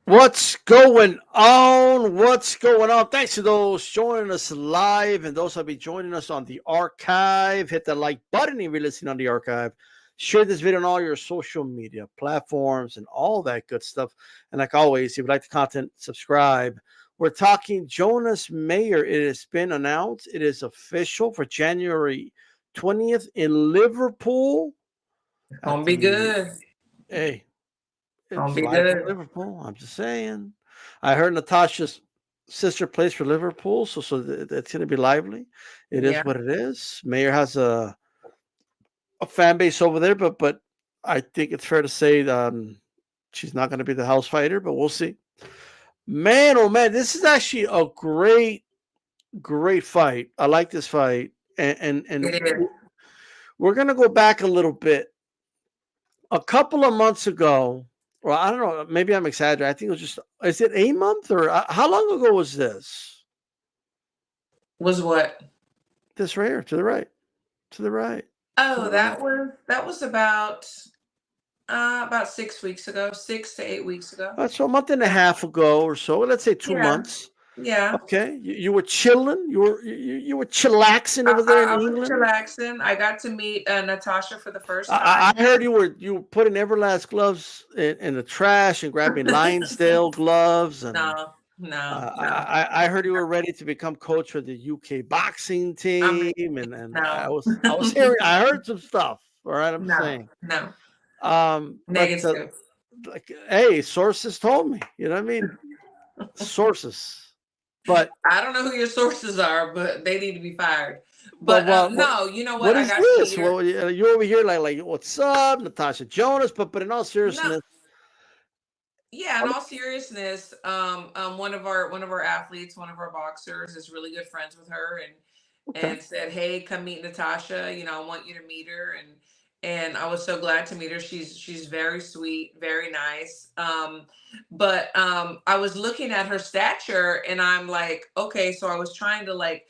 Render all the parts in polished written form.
What's going on? What's going on? Thanks to those joining us live and those that will be joining us on the archive. Hit the like button if you're listening on the archive. Share this video on all your social media platforms and all that good stuff. And like always, if you like the content, subscribe. We're talking Jonas Mayer. It has been announced. It is official for January 20th in Liverpool at Gonna be the good. hey, Gonna it's be live from good. Liverpool. I'm just saying. I heard Natasha's sister plays for Liverpool, so it's going to be lively. It is Yeah. what it is. Mayer has a fan base over there, but I think it's fair to say she's not going to be the house fighter, but we'll see. Man, oh man, this is actually a great fight. I like this fight, and It is. we're going to go back a little bit. A couple of months ago, well, I don't know, maybe I'm exaggerating. I think it was just, is it a month or how long ago was this? Was what? This right here, to the right, to the right, to Oh, the right. that was about 6 weeks ago, 6 to 8 weeks ago. So a month and a half ago or so. Let's say two Yeah. months. Yeah. Okay, you were chilling. You were chillaxing I, over there in I, I was England. chillaxing. I got to meet Natasha for the first I time. heard you were putting Everlast gloves in the trash and grabbing Lionsdale gloves and. No, no, no. I heard you were ready to become coach for the UK boxing I mean, team, and no. I was hearing I heard some stuff. All right, I'm just No, saying. no. But Negative. like, hey, sources told me. You know what I mean? Sources. But I don't know who your sources are, but they need to be fired. but But no, you know what? what I is got to this? meet her. Well, you over here like what's up, Natasha Jonas? But in all No, seriousness, yeah, in all seriousness, one of our athletes, one of our boxers, is really good friends with her, okay. and said, "Hey, come meet Natasha. I want you to meet her." And I was so glad to meet her. She's very sweet, very nice. But I was looking at her stature, and I'm like, okay. So I was trying to, like,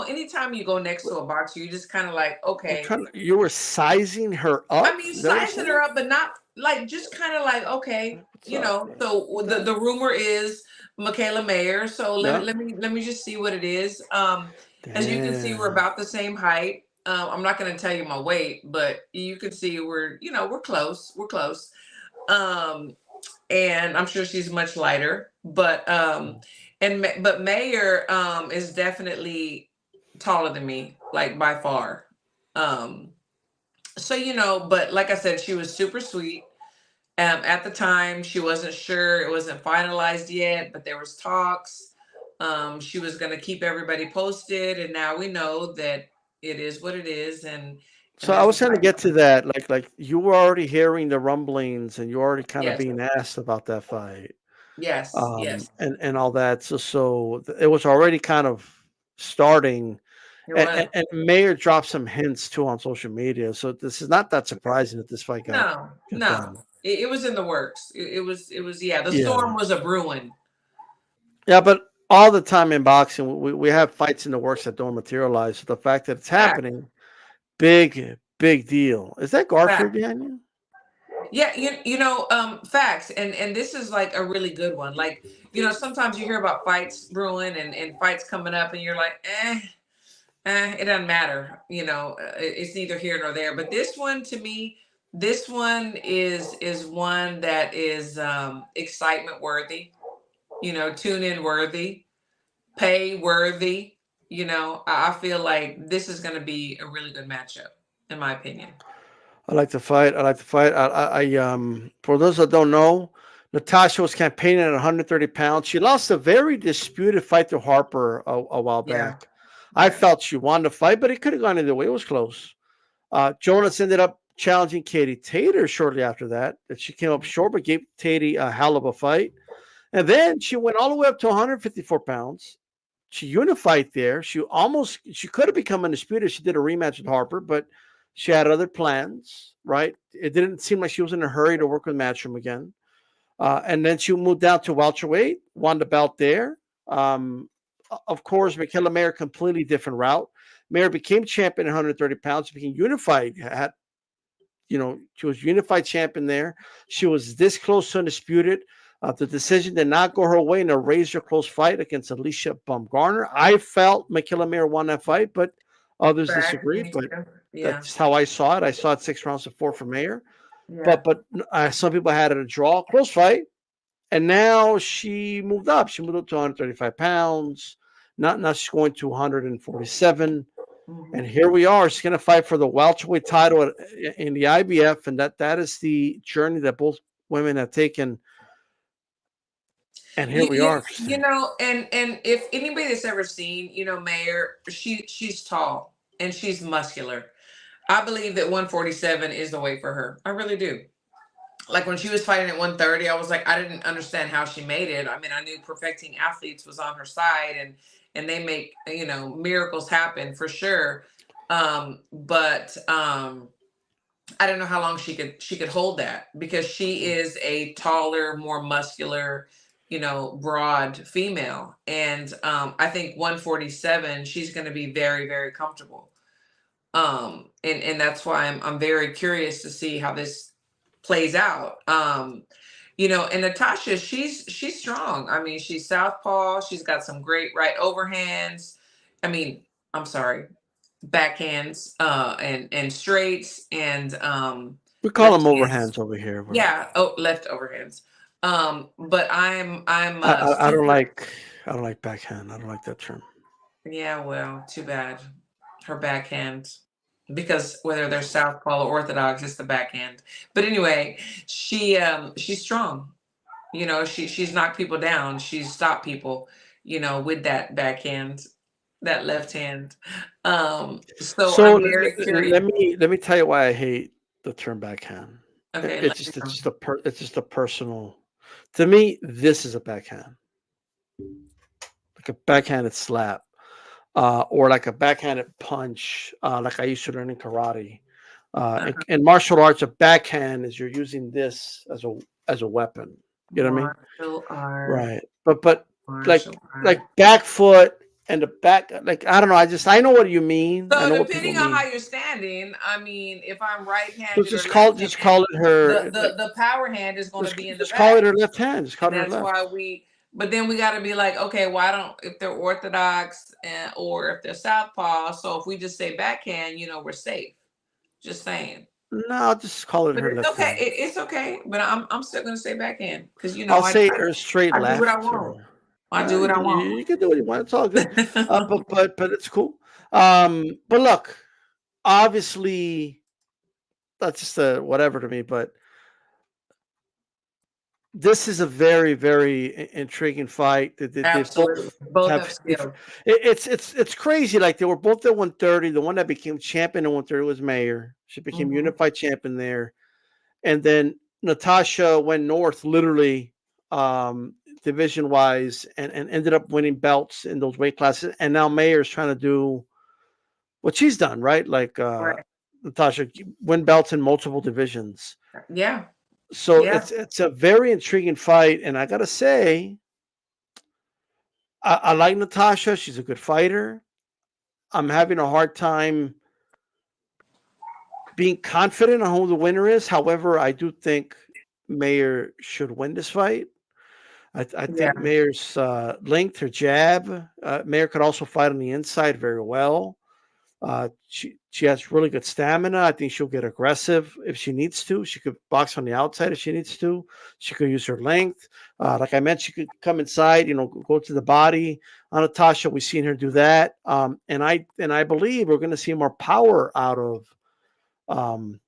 anytime you go next to a boxer, you just kind of like, okay. You were sizing her I up. mean, Is that what you're sizing saying? her up, but not like, just kind of like, okay, What's up? Yeah. So Okay. the rumor is Mikaela Mayer. So let Yeah. me let me let me just see what it is. As you can see, we're Damn. about the same height. I'm not going to tell you my weight, but you can see we're close. We're close. Um, and I'm sure she's much lighter, but Mayer is definitely taller than me, like by far. Um, but like I said, she was super sweet. At the time, she wasn't sure; it wasn't finalized yet, but there was talks. She was going to keep everybody posted, and now we know that it is what it is, and So I there's a was trying to fight get to coming. that, like you were already hearing the rumblings, and you were already kind of Yes, being asked about that fight, yes, yes. and all that. It was already kind of starting, It was. and Mayer dropped some hints too on social media. So this is not that surprising that this fight No, got no. done. It was in the works. It was. Yeah, the storm Yeah, was a brewing. yeah, but all the time in boxing, we have fights in the works that don't materialize. So the fact that it's Fact, happening, big deal. Is that Garfield fact. behind you? Yeah, facts. And this is like a really good one. Like, sometimes you hear about fights brewing and fights coming up, and you're like, it doesn't matter. It's neither here nor there. But this one, to me, this one is one that is excitement worthy, tune in worthy, pay worthy. I feel like this is going to be a really good matchup, in my opinion. I like to fight. I like to fight. For those that don't know, Natasha was campaigning at 130 pounds. She lost a very disputed fight to Harper a while Yeah, back. I yeah. felt she won the fight, but it could have gone either way. It was close. Jonas ended up challenging Katie Tater shortly after that. That she came up short, but gave Katie a hell of a fight. And then she went all the way up to 154 pounds. She unified there. She could have become undisputed. She did a rematch with Harper, but she had other plans, right? It didn't seem like she was in a hurry to work with Matchroom again. And then she moved down to welterweight, won the belt there. Of course, Mikaela Mayer, completely different route. Mayer became champion at 130 pounds, became unified, she was unified champion there. She was this close to undisputed. The decision did not go her way in a razor-close fight against Alicia Baumgartner. I felt Mikaela Mayer won that fight, but others Fact, disagree. me But too. Yeah, that's how I saw it. I saw it 6 rounds to 4 for Mayer. yeah. But some people had it a draw, close fight, and now she moved up. She moved up to 135 pounds. Now she's going to 147. And Mhm. here we are. She's going to fight for the welterweight title in the IBF, and that is the journey that both women have taken. And here we are. And if anybody that's ever seen, Mayer, she's tall and she's muscular. I believe that 147 is the weight for her. I really do. Like when she was fighting at 130, I was like, I didn't understand how she made it. I mean, I knew perfecting athletes was on her side, and they make miracles happen for sure. But I don't know how long she could hold that, because she is a taller, more muscular, broad female. And I think 147, she's going to be very, very comfortable. And that's why I'm very curious to see how this plays out. And Natasha, she's strong. I mean, she's southpaw. She's got some great right overhands. I mean, I'm sorry, backhands, and straights, and We call them left hands. overhands over here. But Yeah, left overhands. But I'm I don't super. like backhand. I don't like that term. Yeah, well, too bad. Her backhand, because whether they're southpaw or orthodox, it's the backhand. But anyway, she's strong. She's knocked people down. She's stopped people, with that backhand, that left hand. So So I'm very curious. let me tell you why I hate the term backhand. Okay, It's let me just it's know. just it's just a personal. To me, this is a backhand, like a backhanded slap, or like a backhanded punch, like I used to learn in karate. Uh-huh. In martial arts, a backhand is you're using this as a weapon. You know what I mean? Martial art, Right. But like martial art. like back foot and the back, like I don't know. I know what you mean. I So know what people depending on how mean. you're standing, I mean, if I'm So right-handed or just call left-handed, it the her like the power hand is going to be in the just call it back. her left hand. Just call And it her that's left. why but then we got to be like, okay, why don't, if they're orthodox, or if they're southpaw, so if we just say backhand, we're safe. Just saying. No, just call it But her it's left okay. hand. It's okay. But I'm still gonna say backhand, because I'll I, say I her straight I do what I left, want. or I do you what I can want. you can do what you want. It's all good. But it's cool. But look, obviously that's just a whatever to me. But this is a very, very intriguing fight. They Absolutely. both Both have have skill. it's crazy. Like they were both at 130. The one that became champion at 130 was Mayer. She became Hmm. unified champion there, and then Natasha went north, literally, um, division wise, and ended up winning belts in those weight classes. And now Mayer's trying to do what she's done, right? Like Right. Natasha win belts in multiple divisions. Yeah. So Yeah. it's a very intriguing fight, and I gotta say, I like Natasha. She's a good fighter. I'm having a hard time being confident on who the winner is. However, I do think Mayer should win this fight. I Yeah. think Mayer's length, her jab. Mayer could also fight on the inside very well. She has really good stamina. I think she'll get aggressive if she needs to. She could box on the outside if she needs to. She could use her length. Like I mentioned, she could come inside. Go to the body. On Natasha, we've seen her do that. And I believe we're going to see more power out of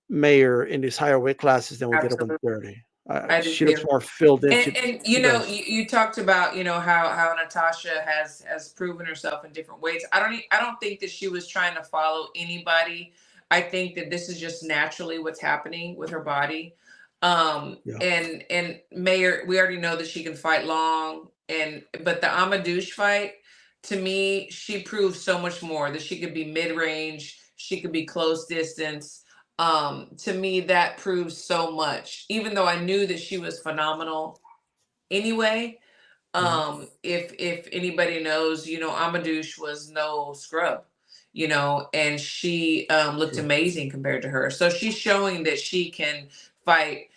Mayer in these higher weight classes than we did at Absolutely. 130. I do She looks too. more filled in. And She does. you talked about, how Natasha has proven herself in different ways. I don't think that she was trying to follow anybody. I think that this is just naturally what's happening with her body. Yeah. And Mayer, we already know that she can fight long, but the Amadouche fight, to me, she proved so much more, that she could be mid-range, she could be close distance. To me, that proves so much, even though I knew that she was phenomenal anyway. Mhm. If anybody knows, Amadouche was no scrub, and she looked True. amazing compared to her. So she's showing that she can fight,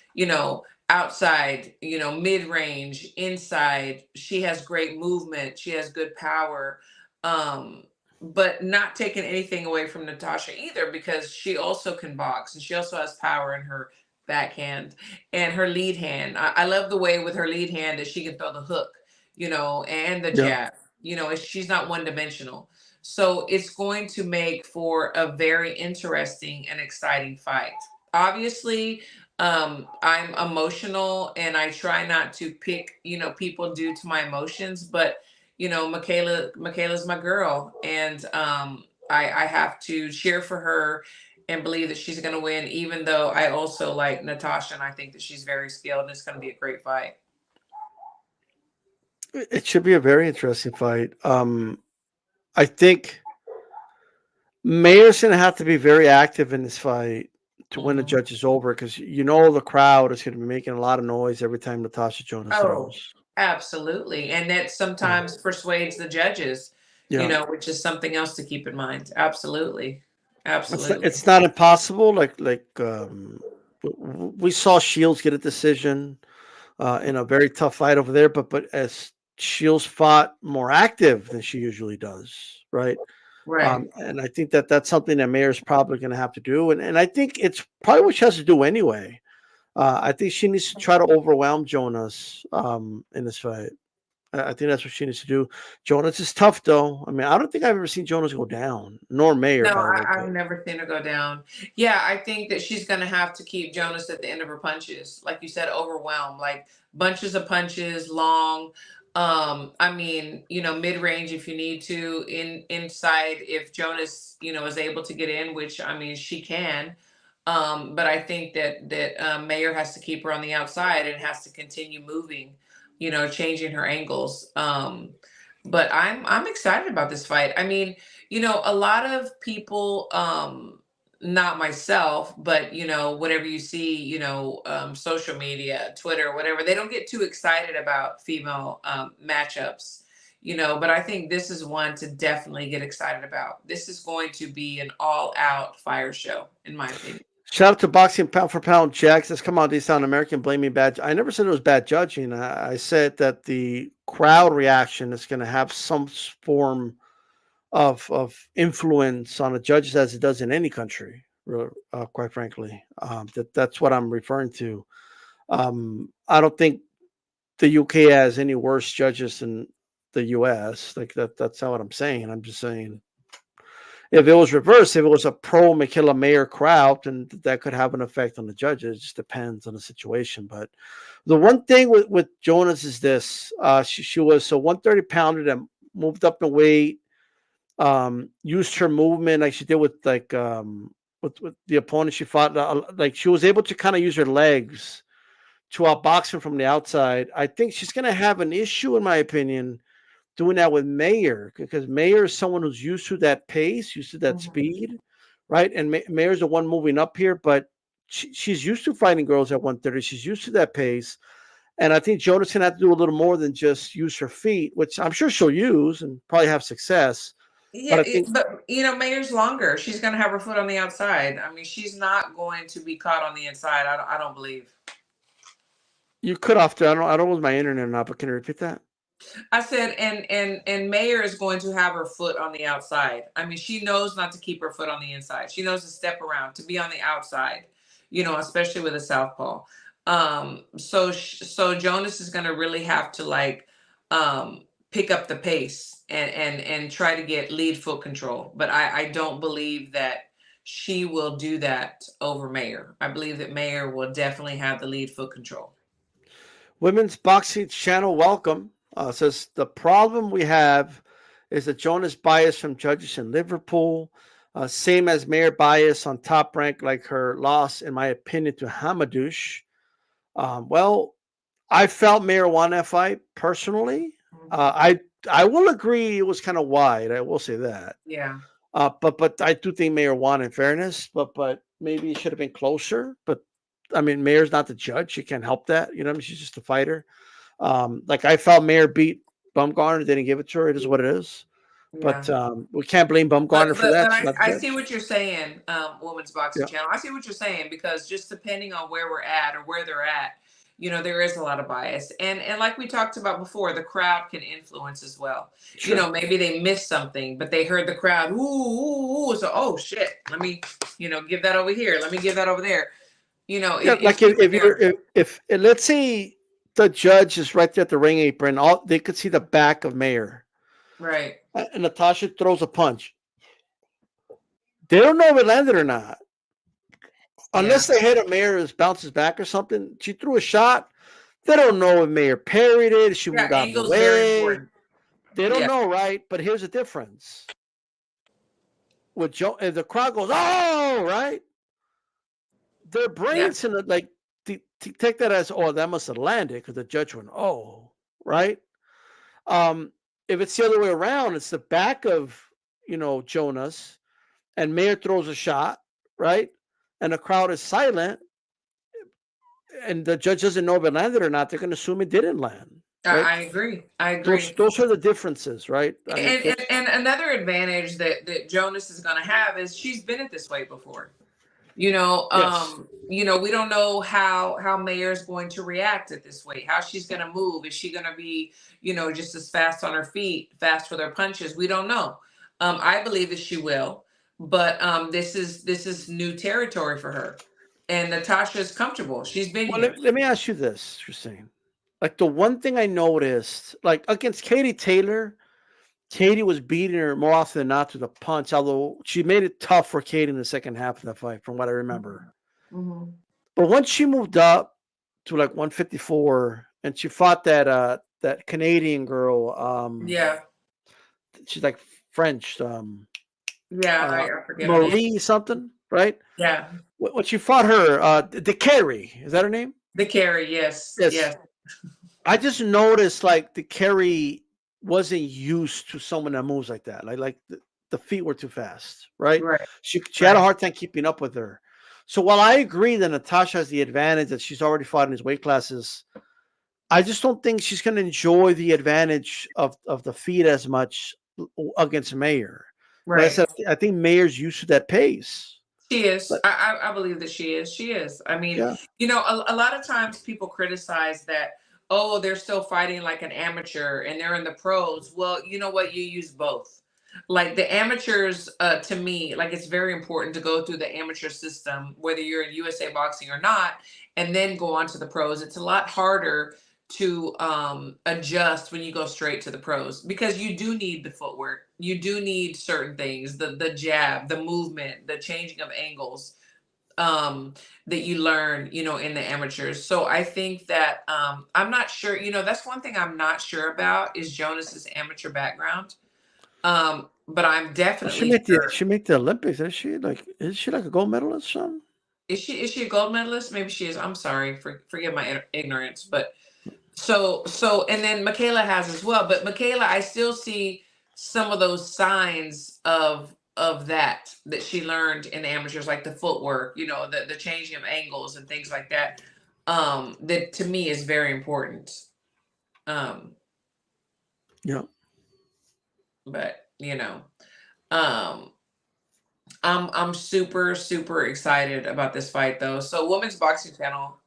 outside, mid-range, inside. She has great movement. She has good power. Um, but not taking anything away from Natasha either, because she also can box and she also has power in her backhand and her lead hand. I love the way with her lead hand that she can throw the hook, and the Yeah. jab. She's not one dimensional. So it's going to make for a very interesting and exciting fight. Obviously, I'm emotional and I try not to pick, people due to my emotions, but Michaela's my girl, and I have to cheer for her and believe that she's going to win, even though I also like Natasha and I think that she's very skilled and it's going to be a great fight. It should be a very interesting fight. I think Mayer's going to have to be very active in this fight to win the Mhm. judges over, because the crowd is going to be making a lot of noise every time Natasha Jonas Oh, throws. absolutely. And that Yeah. sometimes persuades the judges, Yeah. which is something else to keep in mind. Absolutely. It's not, Absolutely. it's not impossible. We saw Shields get a decision in a very tough fight over there, but as Shields fought more active than she usually does, right? Right. And I think that's something that Mayer's probably going to have to do, and I think it's probably what she has to do anyway. I think she needs to try to overwhelm Jonas in this fight. I think that's what she needs to do. Jonas is tough, though. I mean, I don't think I've ever seen Jonas go down, nor Mayer, No, by the way. I've never seen her go down. Yeah, I think that she's going to have to keep Jonas at the end of her punches. Like you said, overwhelm, like bunches of punches, long. I mean, mid-range if you need to, inside if Jonas, is able to get in, which I mean she can. But I think that Mayer has to keep her on the outside and has to continue moving, changing her angles. But I'm excited about this fight. I mean, a lot of people, not myself, but whatever you see, social media, Twitter, whatever, they don't get too excited about female matchups, but I think this is one to definitely get excited about. This is going to be an all-out fire show, in my opinion. Shout out to Boxing Pound for Pound Jack. Says, come on, these sound American blaming bad. I never said it was bad judging. I said that the crowd reaction is going to have some form of influence on the judges, as it does in any country, quite frankly. That's what I'm referring to. I don't think the UK has any worse judges than the US. Like that's not what I'm saying. I'm just saying, if it was reversed, if it was a pro Mikaela Mayer crowd, then that could have an effect on the judges. It just depends on the situation. But the one thing with Jonas is this: she was so 130 pounder and moved up in weight, used her movement like she did with with the opponent she fought. Like she was able to kind of use her legs to outbox him from the outside. I think she's going to have an issue, in my opinion, doing that with Mayer, because Mayer is someone who's used to that pace, used to that Mhm. speed, right? And Mayer's the one moving up here, but she's used to fighting girls at 130. She's used to that pace. And I think Jonas can have to do a little more than just use her feet, which I'm sure she'll use and probably have success. But Yeah, I think but Mayer's longer. She's going to have her foot on the outside. I mean, she's not going to be caught on the inside. I don't believe. you cut off there. I don't know with my internet or not, but can you repeat that? I said, and Mayer is going to have her foot on the outside. I mean, she knows not to keep her foot on the inside. She knows to step around, to be on the outside. Especially with a southpaw. So Jonas is going to really have to pick up the pace and try to get lead foot control. But I don't believe that she will do that over Mayer. I believe that Mayer will definitely have the lead foot control. Women's Boxing Channel, welcome. Says the problem we have is the Jonas bias from judges in Liverpool, same as Mayer bias on Top Rank, like her loss, in my opinion, to Hamadouche. Well, I felt Mayer won that fight personally. Mhm. I will agree it was kind of wide. I will say that. Yeah. But I do think Mayer won in fairness. But maybe it should have been closer. But I mean, Mayer's not the judge. She can't help that. You know, I mean, she's just a fighter. Like I felt Mayer beat Bumgarner, didn't give it to her. It is what it is. But Yeah. we can't blame But Bumgarner for but that. but She's I, not the I see judge. what you're saying, Women's Boxing Yeah. Channel. I see what you're saying because just depending on where we're at or where they're at, there is a lot of bias. And like we talked about before, the crowd can influence as well. Sure. Maybe they missed something, but they heard the crowd, ooh, ooh, ooh. So, oh shit, let me, give that over here. Let me give that over there. Yeah, If like she was if there. you're if let's say the judge is right there at the ring apron, all they could see the back of Mayer, Right. and Natasha throws a punch. They don't know if it landed or not, Yeah. unless the head of Mayer bounces back or something. She threw a shot. They don't know if Mayer parried it. If she Yeah. moved out of the Angle's very way. important. They don't Yeah. know, right? But here's the difference. With Joe, if the crowd goes, "Oh!" right, their Yeah. brains in it, like take that as, "Oh, that must have landed," because the judge went, "Oh," right. Um, if it's the other way around, it's the back of Jonas, and Mayer throws a shot, right, and the crowd is silent, and the judge doesn't know if it landed or not. They're going to assume it didn't land, right? I agree. I Those agree. those are the differences, right? I mean, And another advantage that Jonas is going to have is she's been it this way before. yes. We don't know how Mayer's going to react at this weight, how she's going to move. Is she going to be, just as fast on her feet, fast with her punches? We don't know. I believe that she will, but this is new territory for her, and Natasha is comfortable. She's been Well, here. let me ask you this, Christine. Like the one thing I noticed, like against Katie Taylor, Katie was beating her more often than not to the punch, although she made it tough for Katie in the second half of the fight, from what I remember. Mhm. But once she moved up to like 154 and she fought that Canadian girl, Yeah, she's like French, yeah. uh, I forget her name. Marie something, right? Yeah, When she fought her, the Carrie, is that her name? the carry. Yes, Yes. yes. I just noticed like the Carrie wasn't used to someone that moves like that. Like the feet were too fast, right? Right, She had a right. hard time keeping up with her. So while I agree that Natasha has the advantage that she's already fought in his weight classes, I just don't think she's going to enjoy the advantage of the feet as much against Mayer. Like I Right. said, I think Mayer's used to that pace. She is. But I believe that she is. She is. I mean, yeah, a lot of times people criticize that, oh, they're still fighting like an amateur and they're in the pros. Well, you know what? You use both. Like the amateurs, to me, like it's very important to go through the amateur system, whether you're in USA boxing or not, and then go on to the pros. It's a lot harder to adjust when you go straight to the pros because you do need the footwork, you do need certain things, the jab, the movement, the changing of angles, that you learn, in the amateurs. So I think that, I'm not sure, that's one thing I'm not sure about is Jonas's amateur background. But I'm well, she definitely made the sure. she made the Olympics. Is she like a gold medalist or something? Is she a gold medalist? Maybe she is. I'm sorry, forgive my ignorance, but so and then Mikaela has as well. But Mikaela, I still see some of those signs of that she learned in the amateurs, like the footwork, the changing of angles and things like that. That to me is very important. Um, Yeah. but um, I'm super super excited about this fight though. So Women's Boxing Channel.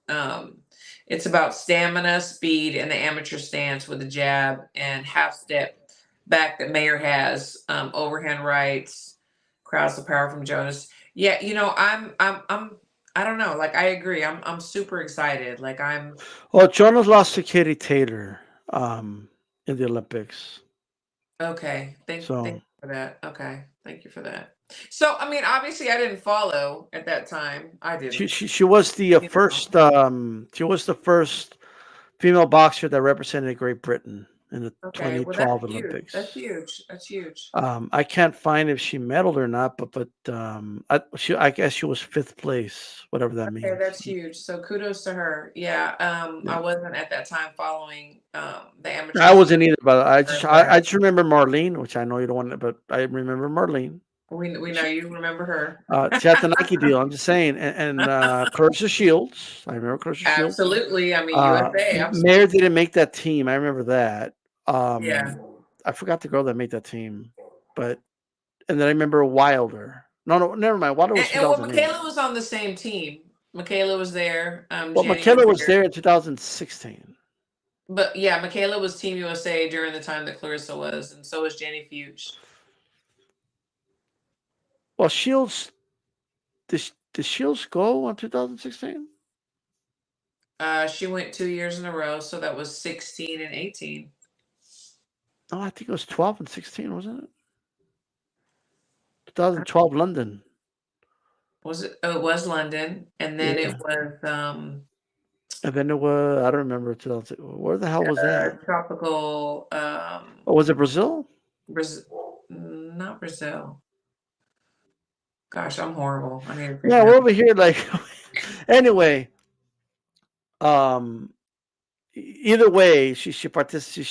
It's about stamina, speed, and the amateur stance with a jab and half step back that Mayer has. Overhand rights, crowds the power from Jonas. Yeah, I don't know. Like I agree. I'm super excited. Like I'm Well, Jonas lost to Katie Taylor in the Olympics. okay. Thank So you for that. Okay, thank you for that. So I mean, obviously, I didn't follow at that time. I didn't. she was the You know. first female boxer that represented Great Britain in the Okay, well, that's 2012 huge. That's Olympics. huge. That's huge. I can't find if she medaled or not, but I guess she was fifth place, whatever that Okay, means. that's huge. So kudos to her. Yeah, Yeah, I wasn't at that time following the I amateurs wasn't either, but right. I just remember Marlene, which I know you don't want, to, but I remember Marlene. We know you remember her. She had the Nike deal. I'm just saying, and Clarissa Shields. I remember Clarissa Shields. Absolutely. I mean, USA, Mayer absolutely. didn't make that team. I remember that. Yeah. I forgot the girl that made that team, but and then I remember Wilder. No, never mind. Wilder was And well, 2008. Michaela was on the same team. Mikaela was there. Well, Jenny was Mikaela was there. there in 2016. But yeah, Mikaela was Team USA during the time that Clarissa was, and so was Jenny Fuchs. Well, Shields, did Shields go on 2016? She went 2 years in a row, so that was 16 and 18. No, I think it was 12 and 16, wasn't it? 2012 London. Was it? Oh, it was London, and then Yeah. it was And then it was, I don't remember 2000. Where the hell was that? tropical Oh, was it Brazil? Brazil, not Brazil. Gosh, I'm horrible. I need to Yeah, figure we're out. over here like anyway. Um, either way, she participated.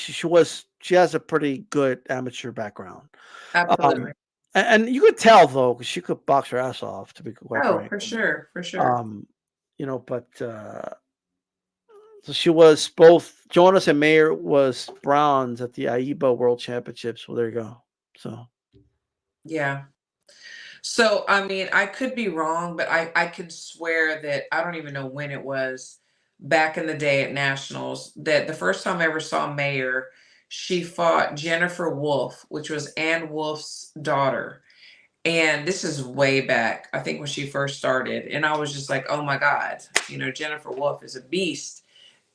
She has a pretty good amateur background. Absolutely. And you could tell though, because she could box her ass off. To be quite Oh, frank, for sure, for sure. But so she was both. Jonas and Mayer was bronze at the AIBA World Championships. Well, there you go. So Yeah. So, I mean, I could be wrong, but I can swear that I don't even know when it was back in the day at nationals that the first time I ever saw Mayer, she fought Jennifer Wolf, which was Ann Wolf's daughter. And this is way back, I think when she first started. And I was just like, oh my God, Jennifer Wolf is a beast.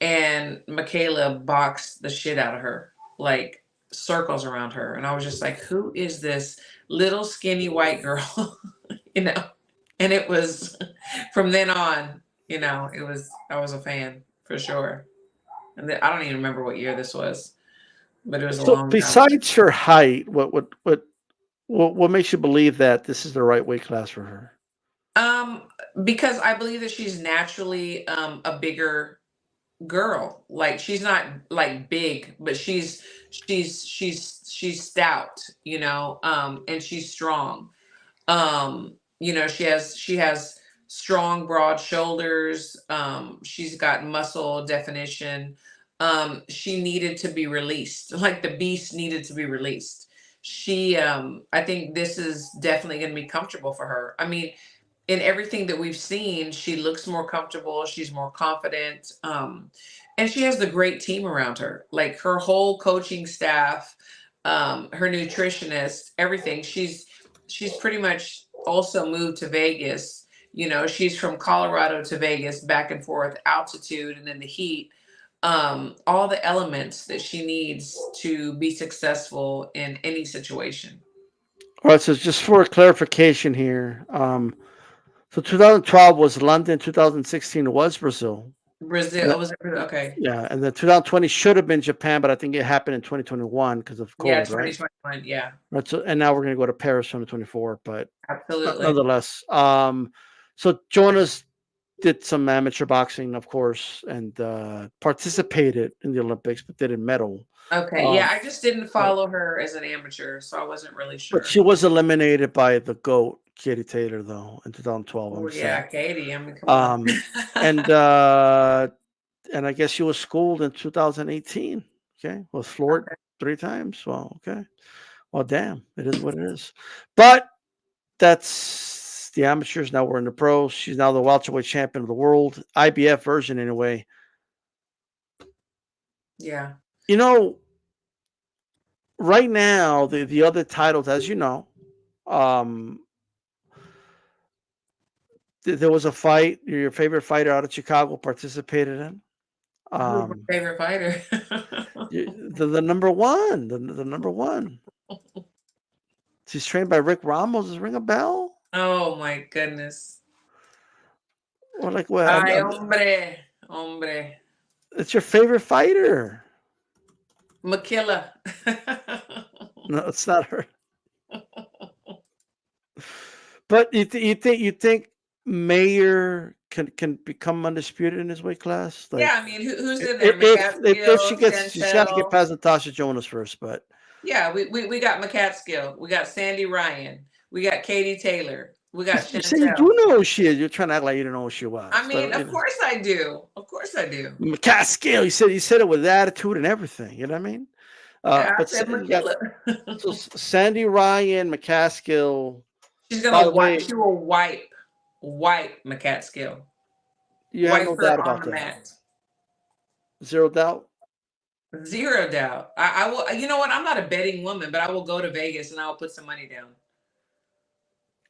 And Mikaela boxed the shit out of her, like circles around her. And I was just like, who is this little skinny white girl? you know? And it was from then on, I was a fan for sure. And I don't even remember what year this was, but it was a so long time ago. besides her height, what makes you believe that this is the right weight class for her? Because I believe that she's naturally a bigger girl. Like she's not like big, but she's stout, and she's strong. She has strong broad shoulders. She's got muscle definition. She needed to be released. Like the beast needed to be released. I think this is definitely going to be comfortable for her. I mean, in everything that we've seen, she looks more comfortable. She's more confident. And she has the great team around her, like her whole coaching staff, her nutritionist, everything. She's pretty much also moved to Vegas. She's from Colorado to Vegas, back and forth, altitude and then the heat. All the elements that she needs to be successful in any situation. All right. So just for clarification here, so 2012 was London, 2016 was Brazil. Brazil, And was it okay? yeah, and then 2020 should have been Japan, but I think it happened in 2021 because of Yeah, COVID, right? 2021. Yeah, Right. So, and now we're going to go to Paris 2024, but absolutely. nonetheless, so Jonas did some amateur boxing, of course, and participated in the Olympics, but didn't medal. Okay, yeah, Um, I just didn't but follow her as an amateur, so I wasn't really but sure. she was eliminated by the GOAT, Katie Taylor, though, in 2012. I'm Oh saying. yeah, Katie. I mean, come on. Um, and I guess she was schooled in 2018. Okay, was floored Okay. 3 times. Well, okay. Well, damn, it is what it is. But that's the amateurs. Now we're in the pros. She's now the welterweight champion of the world, IBF version anyway. Yeah. You know, right now the other titles, as you know, um, there was a fight. Your favorite fighter out of Chicago participated in. Who's my Um, favorite fighter? the number one, the number one. She's trained by Rick Ramos. Does it ring a bell? Oh my goodness. Or like what? Ay, hombre, hombre. It's your favorite fighter. Mikaela. No, it's not her. But you think Mayer can become undisputed in his weight class? Like Yeah, I mean, who's in there? if she McCaskill, gets, she's got to get Chantel. past Natasha Jonas first. But Yeah, we got McCaskill. We got Sandy Ryan. We got Katie Taylor. We got you say you do Chantel. know who she is. You're trying to act like you didn't know who she was. I mean, But of course I do. Of course I do. McCaskill. You said it with attitude and everything. You know what I mean? Yeah, I But said you got Mikaela. so Sandy Ryan, McCaskill. She's By gonna the wipe. way, She will wipe McCaskill. You have wipe no doubt her on about the that. mat. Zero doubt. Zero doubt. I will. You know what? I'm not a betting woman, but I will go to Vegas and I will put some money down.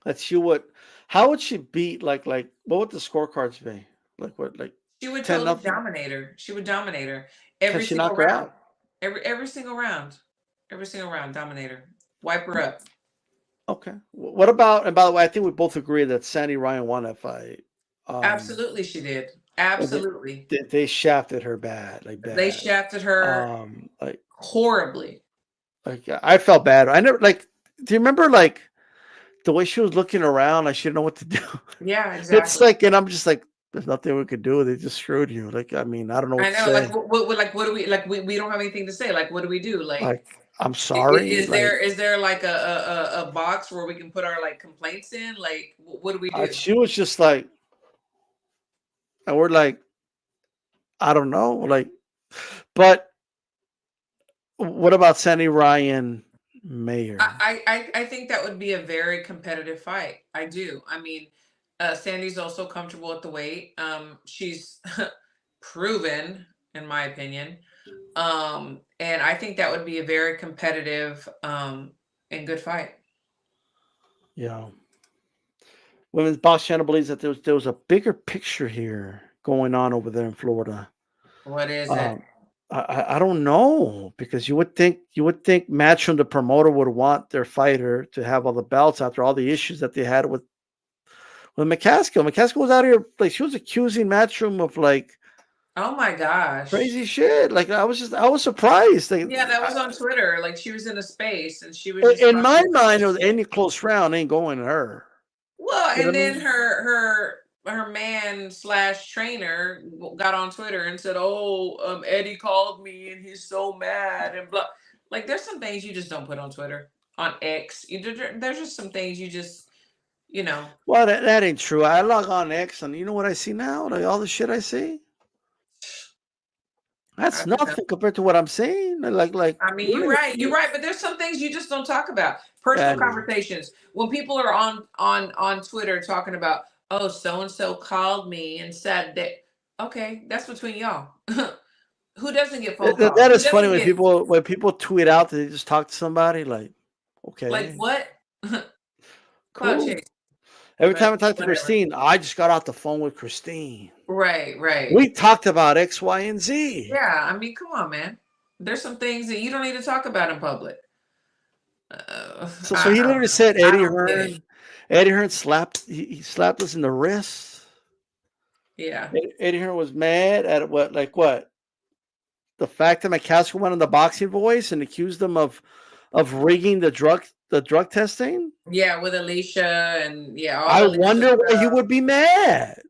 That you would. How would she beat? Like what would the scorecards be? Like what? Like She would 10 totally nothing. dominate her. She would dominate her Can every she single knock her round. out? Every single round. Every single round, dominate her. Wipe her up. Okay. What about? And by the way, I think we both agree that Sandy Ryan won that fight. Absolutely, she did. And Absolutely. they shafted her bad, like They bad. shafted her Like horribly. I felt bad. I never like. Do you remember like the way she was looking around? Like she didn't know what to do. Yeah, It's exactly. like, and I'm just like, there's nothing we could do. They just screwed you. Like, I mean, I don't know what I to know. Like, say. what do we like? We don't have anything to say. Like, what do we do? Like, Like, I'm sorry. Like, is there like a box where we can put our like complaints in? Like, what do we do? she was just like, and we're like, I don't know. Like, but what about Sandy Ryan Mayer? I think that would be a very competitive fight. I do. I mean, Sandy's also comfortable at the weight. She's proven, in my opinion. And I think that would be a very competitive and good fight. Yeah. Women's Box Channel believes that there was a bigger picture here going on over there in Florida. What is it? I don't know, because you would think Matchroom, the promoter, would want their fighter to have all the belts after all the issues that they had with McCaskill. McCaskill was out here like she was accusing Matchroom of like Oh my gosh. crazy shit. Like I was surprised. Like, Yeah, that was on Twitter. Like she was in a space and she was just in my talking mind, it was shit. any close round ain't going to her. Well, You know and what I then mean? her man / trainer got on Twitter and said, "Oh, Eddie called me and he's so mad and blah." Like, there's some things you just don't put on Twitter, on X. There's just some things you just, you know. Well, that ain't true. I log on X, and you know what I see now? Like all the shit I see. That's I don't know. nothing compared to what I'm saying. Like I mean, you're really, right. You're right. But there's some things you just don't talk about. Personal no. conversations. When people are on Twitter talking about, oh, so and so called me and said that. Okay, that's between y'all. Who doesn't get phone calls? That Who is funny doesn't get when people tweet out that they just talk to somebody. Like, like okay, what? Cloud cool. chase. Every But time I talk to whatever. Christine, I just got off the phone with Christine. Right. We talked about X, Y, and Z. Yeah. I mean, come on, man. There's some things that you don't need to talk about in public. So he I don't literally know. said I Eddie don't get it. Hearn slapped he slapped us in the wrist. Yeah. Eddie Hearn was mad at what? The fact that McCaskill went on the Boxing Voice and accused them of rigging the drug testing. Yeah, with Alicia and yeah, all I the Alicia wonder why he stuff. would be mad.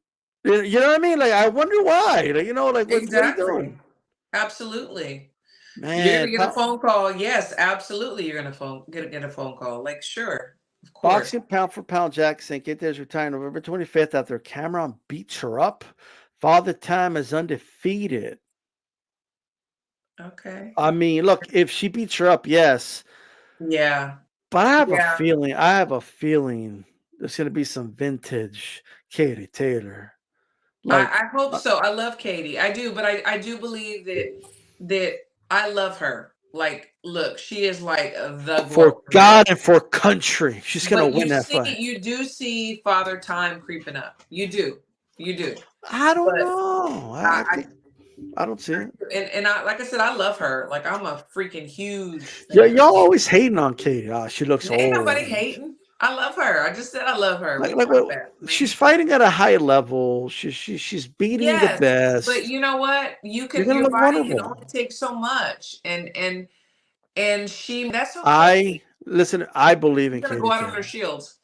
You know what I mean? Like, I wonder why. Like, like what are you Exactly. doing? Absolutely. You're Man, gonna get a phone call. Yes, absolutely. You're gonna get a phone call. Like, sure, of course. Boxing pound for pound, Jackson Kate is retiring November 25th after Cameron beats her up. Father Time is undefeated. Okay. I mean, look, if she beats her up, yes. Yeah. But I have Yeah. a feeling there's gonna be some vintage Katie Taylor. I hope so. I love Katie. I do, but I do believe that I love her. Like, look, she is like the for glow. God and for country. She's gonna But win that fight. you do see Father Time creeping up. You do. You do. I don't But know. I don't see it. and I, like I said, I love her. Like, I'm a freaking huge Yeah, fan. y'all always hating on Katie. She looks Ain't old. nobody hating. I love her. I just said I love her. Like What's wrong with that? she's fighting at a high level. She's beating the Yes, best. but you know what? You're gonna Your look body can vulnerable. only take so much, and that's okay. I believe in She's gonna Katie go out on Taylor. her shields.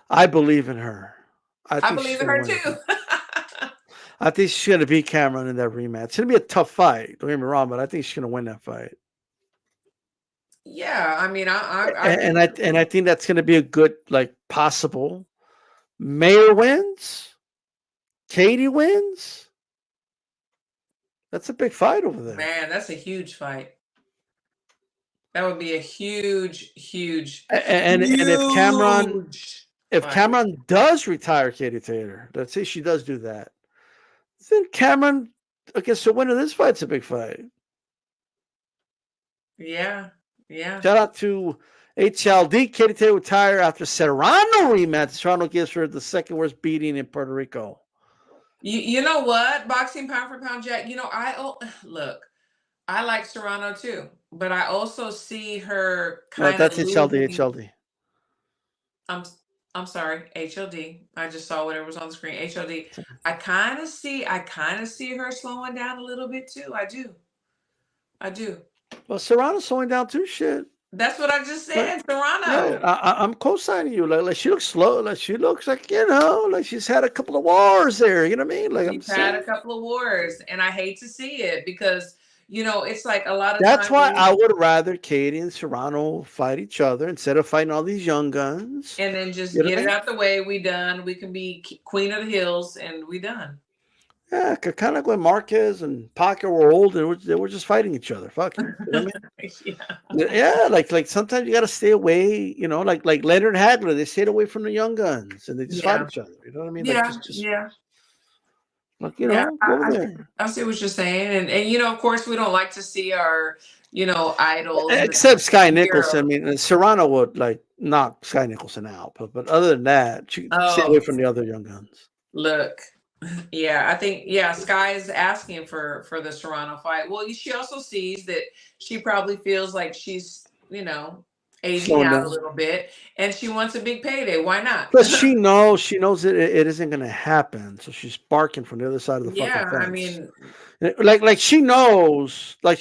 I believe in her. I believe in her too. I think she's gonna beat Cameron in that rematch. It's gonna be a tough fight. Don't get me wrong, but I think she's gonna win that fight. Yeah, I mean, I think that's gonna be a good, like, possible. Mayer wins. Katie wins. That's a big fight over there. Man, that's a huge fight. That would be a huge. And if Cameron does retire Katie Taylor, let's say she does do that, Then Cameron against the winner of this fight's a big fight. Yeah. Yeah. Shout out to HLD. Katie Taylor retired after Serrano rematch. Serrano gives her the second worst beating in Puerto Rico. You know what? Boxing pound for pound, Jack. Look, I like Serrano too, but I also see her No, kind of that's HLD. losing. HLD. I'm sorry, HLD. I just saw whatever was on the screen. HLD. I kind of see her slowing down a little bit too. I do. Well, Serrano's slowing down too. Shit. That's what I just said, Serrano. Yeah, I'm co-signing you. Like she looks slow. Like she looks like like she's had a couple of wars there. You know what I mean? Like She's had a couple of wars, and I hate to see it because it's like a lot of that's times. why I would rather Katie and Serrano fight each other instead of fighting all these young guns. And then just get it out the way. We done. We can be queen of the hills, and we done. Yeah, kind of like when Marquez and Pacquiao were old and they were just fighting each other. Fuck it. You know what I mean? Yeah, like sometimes you got to stay away. Like Leonard Hagler, they stayed away from the young guns and they just fight each other. You know what I mean? Yeah, like just, yeah. Like go there. I see what you're saying, and of course, we don't like to see our idols. Except Sky Nicholson. I mean, Serrano would like knock Sky Nicholson out, but other than that, she stay away from the other young guns. Look. Yeah, I think Sky is asking for the Serrano fight. Well, she also sees that she probably feels like she's aging out a little bit, and she wants a big payday. Why not? But she knows it isn't going to happen, so she's barking from the other side of the fucking fence. I mean, like she knows, like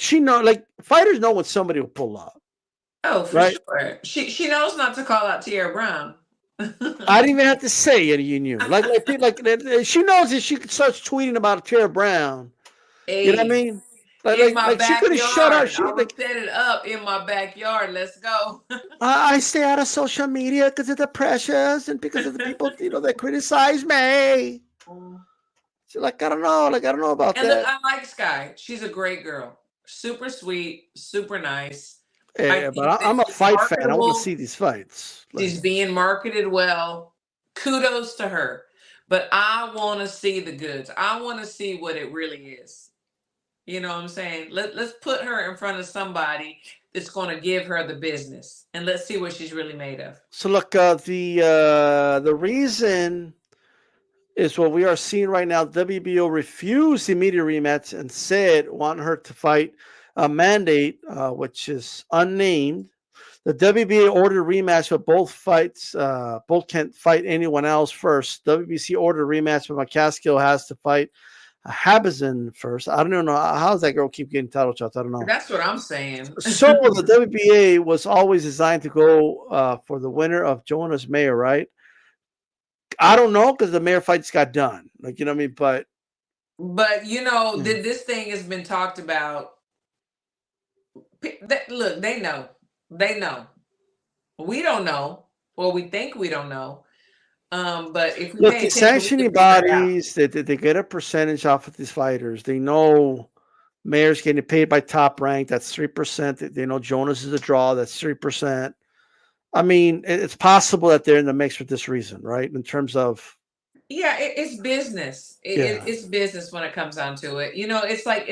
fighters know when somebody will pull up. Oh, for sure. She knows not to call out Tierra Brown. I didn't even have to say it. You knew, like she knows that she starts tweeting about Tierra Brown. Hey, you know what I mean? Like she could have shut up. She set it up in my backyard. Let's go. I stay out of social media because of the pressures and because of the people that criticize me. She's like, I don't know about that. Look, I like Sky. She's a great girl. Super sweet, super nice. Yeah, but I'm a fight fan. I want to see these fights. She's being marketed well. Kudos to her. But I want to see the goods. I want to see what it really is. You know what I'm saying? Let's put her in front of somebody that's going to give her the business, and let's see what she's really made of. So look, the reason is what we are seeing right now. WBO refused the immediate rematch and said want her to fight a mandate, which is unnamed. The WBA ordered a rematch, but both can't fight anyone else first. WBC ordered a rematch, but McCaskill has to fight Habazin first. I don't know how does that girl keep getting title shots. I don't know. That's what I'm saying. So the WBA was always designed to go for the winner of Jonas Mayer, right? I don't know because the Mayer fight just got done. Like you know what I mean, but this thing has been talked about. Look, they know. We don't know. Well, we think we don't know. But if we look, the sanctioning bodies they get a percentage off of these fighters. They know Mayer's getting paid by Top Rank. That's 3%. They know Jonas is a draw. That's 3%. I mean, it's possible that they're in the mix for this reason, right? In terms of it's business. It's business when it comes down to it. It's like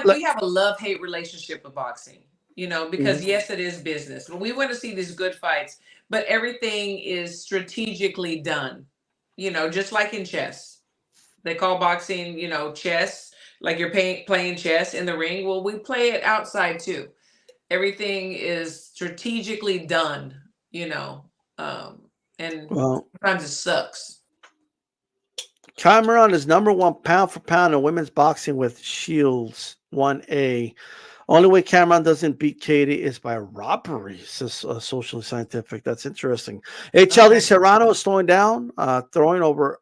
we have a love-hate relationship with boxing. Because yes, it is business. We want to see these good fights, but everything is strategically done. Just like in chess, they call boxing, chess. Like you're playing chess in the ring. Well, we play it outside too. Everything is strategically done. And sometimes it sucks. Cameron is number one pound for pound in women's boxing with Shields 1A. Only way Cameron doesn't beat Katie is by robbery, says Socially Scientific. That's interesting. HLD Serrano is slowing down, throwing over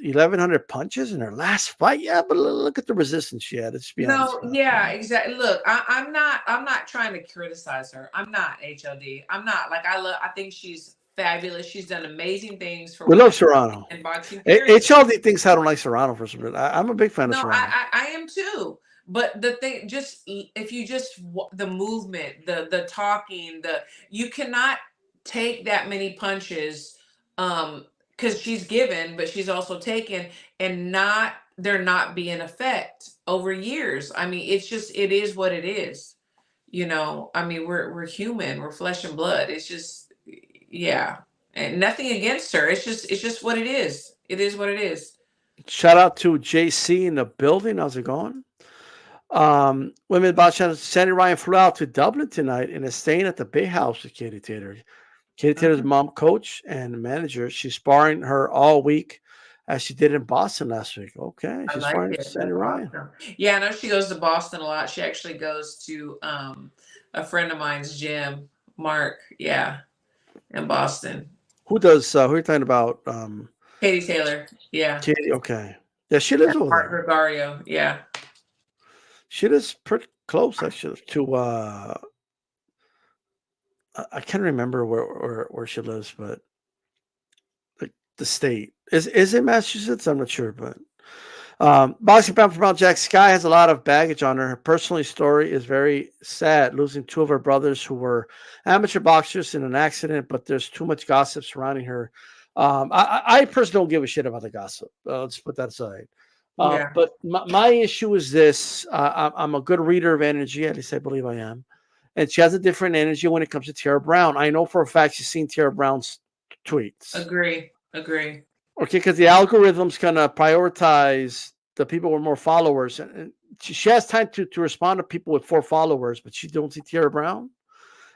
1,100 punches in her last fight. Yeah, but look at the resistance she had. Let's be honest. Yeah, exactly. Look, I'm not trying to criticize her. I'm not HLD. I'm not I think she's fabulous. She's done amazing things for. We love Serrano and boxing. HLD thinks I don't like Serrano for some reason. I'm a big fan of Serrano. I am too. But the thing, if you the movement, the talking, you cannot take that many punches, because she's given, but she's also taken, and not there not be an effect over years. I mean, it is what it is. I mean, we're human, we're flesh and blood. It's just, yeah. And nothing against her. It's just what it is. It is what it is. Shout out to JC in the building. How's it going? Women boxing. Sandy Ryan flew out to Dublin tonight and is staying at the Bay House with Katie Taylor. Katie Taylor's mom, coach, and manager. She's sparring her all week, as she did in Boston last week. Okay, I she's like sparring it. Sandy That's Ryan. awesome. Yeah, I know she goes to Boston a lot. She actually goes to a friend of mine's gym, Mark. Yeah, in Boston. Who does? Who are you talking about? Katie Taylor. Yeah. Katie. Okay. Yeah, she lives over Mark there. Gregario. Yeah. She lives pretty close, actually, to. I can't remember where she lives, but the state is it Massachusetts? I'm not sure, but boxing fan from Mount Jack Sky has a lot of baggage on her. Her personal story is very sad, losing two of her brothers who were amateur boxers in an accident, but there's too much gossip surrounding her. I personally don't give a shit about the gossip. Let's put that aside. Yeah. But my issue is this. I'm a good reader of energy, at least I believe I am. And she has a different energy when it comes to Tara Brown. I know for a fact she's seen Tara Brown's tweets. Agree. Okay, because the algorithm's gonna prioritize the people with more followers, and she has time to respond to people with 4 followers, but she don't see Tara Brown.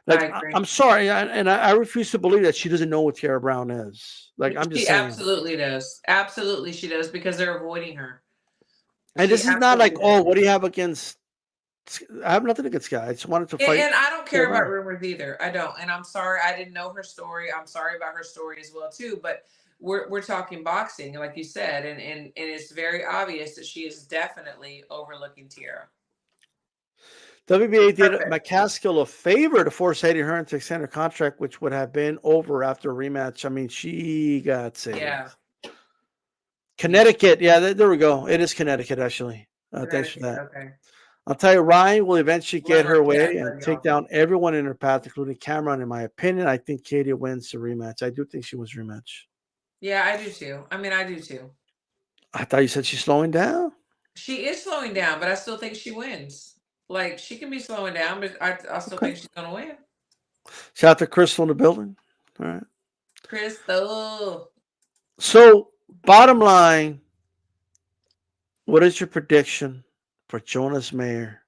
Like, I agree. I'm sorry, I refuse to believe that she doesn't know what Tara Brown is. Like, I'm just She saying. absolutely does. Absolutely, she does, because they're avoiding her. And She this is not like, absolutely does. what do you have against? I have nothing against Guy. I just wanted to fight. And I don't care Tara about Brown. rumors either. I don't. And I'm sorry, I didn't know her story. I'm sorry about her story as well too. But we're talking boxing, like you said, and it's very obvious that she is definitely overlooking Tierra. WBA did Perfect. McCaskill a favor to force Eddie Hearn to extend her contract, which would have been over after a rematch. I mean, she got saved. Yeah. Connecticut. Yeah, there we go. It is Connecticut, actually. Thanks for that. Okay. I'll tell you, Ryan will eventually get her way cat, and buddy, take also. down everyone in her path, including Cameron. In my opinion, I think Katie wins the rematch. I do think she wins rematch. Yeah, I do too. I mean, I do too. I thought you said she's slowing down. She is slowing down, but I still think she wins. Like, she can be slowing down, but I still think she's gonna win. Shout out to Crystal in the building. All right. Crystal. So, bottom line, what is your prediction for Jonas Mayer?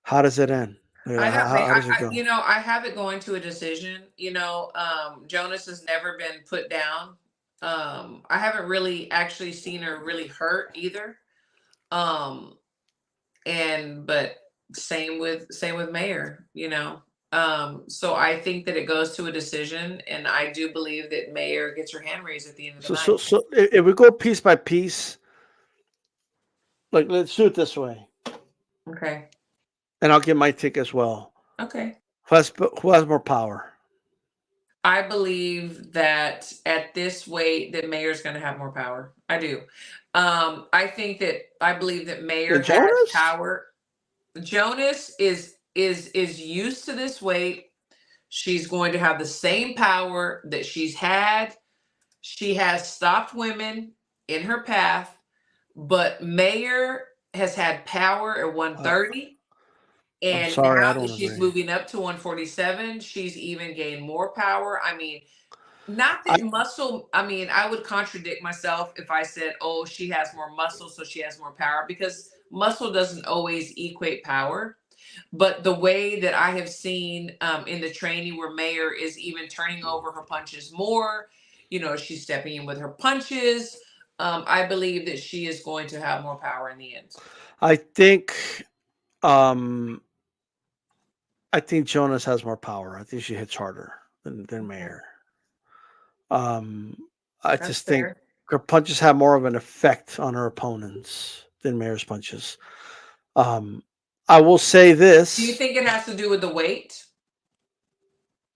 How does it end? How does it go? I have it going to a decision. Jonas has never been put down. I haven't really actually seen her really hurt either. But same with Mayer, So I think that it goes to a decision, and I do believe that Mayer gets her hand raised at the end of the night. So if we go piece by piece, like, let's do it this way. Okay. And I'll give my take as well. Okay. Who has more power? I believe that at this weight that Mayer's going to have more power. I do. I believe that Mayer has power. Jonas is used to this weight. She's going to have the same power that she's had. She has stopped women in her path, but Mayer has had power at 130. And sorry, now that she's moving up to 147, she's even gained more power. I mean, not that muscle. I mean, I would contradict myself if I said, oh, she has more muscle, so she has more power, because muscle doesn't always equate power. But the way that I have seen in the training where Mayer is even turning over her punches more, she's stepping in with her punches. I believe that she is going to have more power in the end. I think Jonas has more power. I think she hits harder than Mayer. I just think her punches have more of an effect on her opponents than Mayer's punches. I will say this. Do you think it has to do with the weight?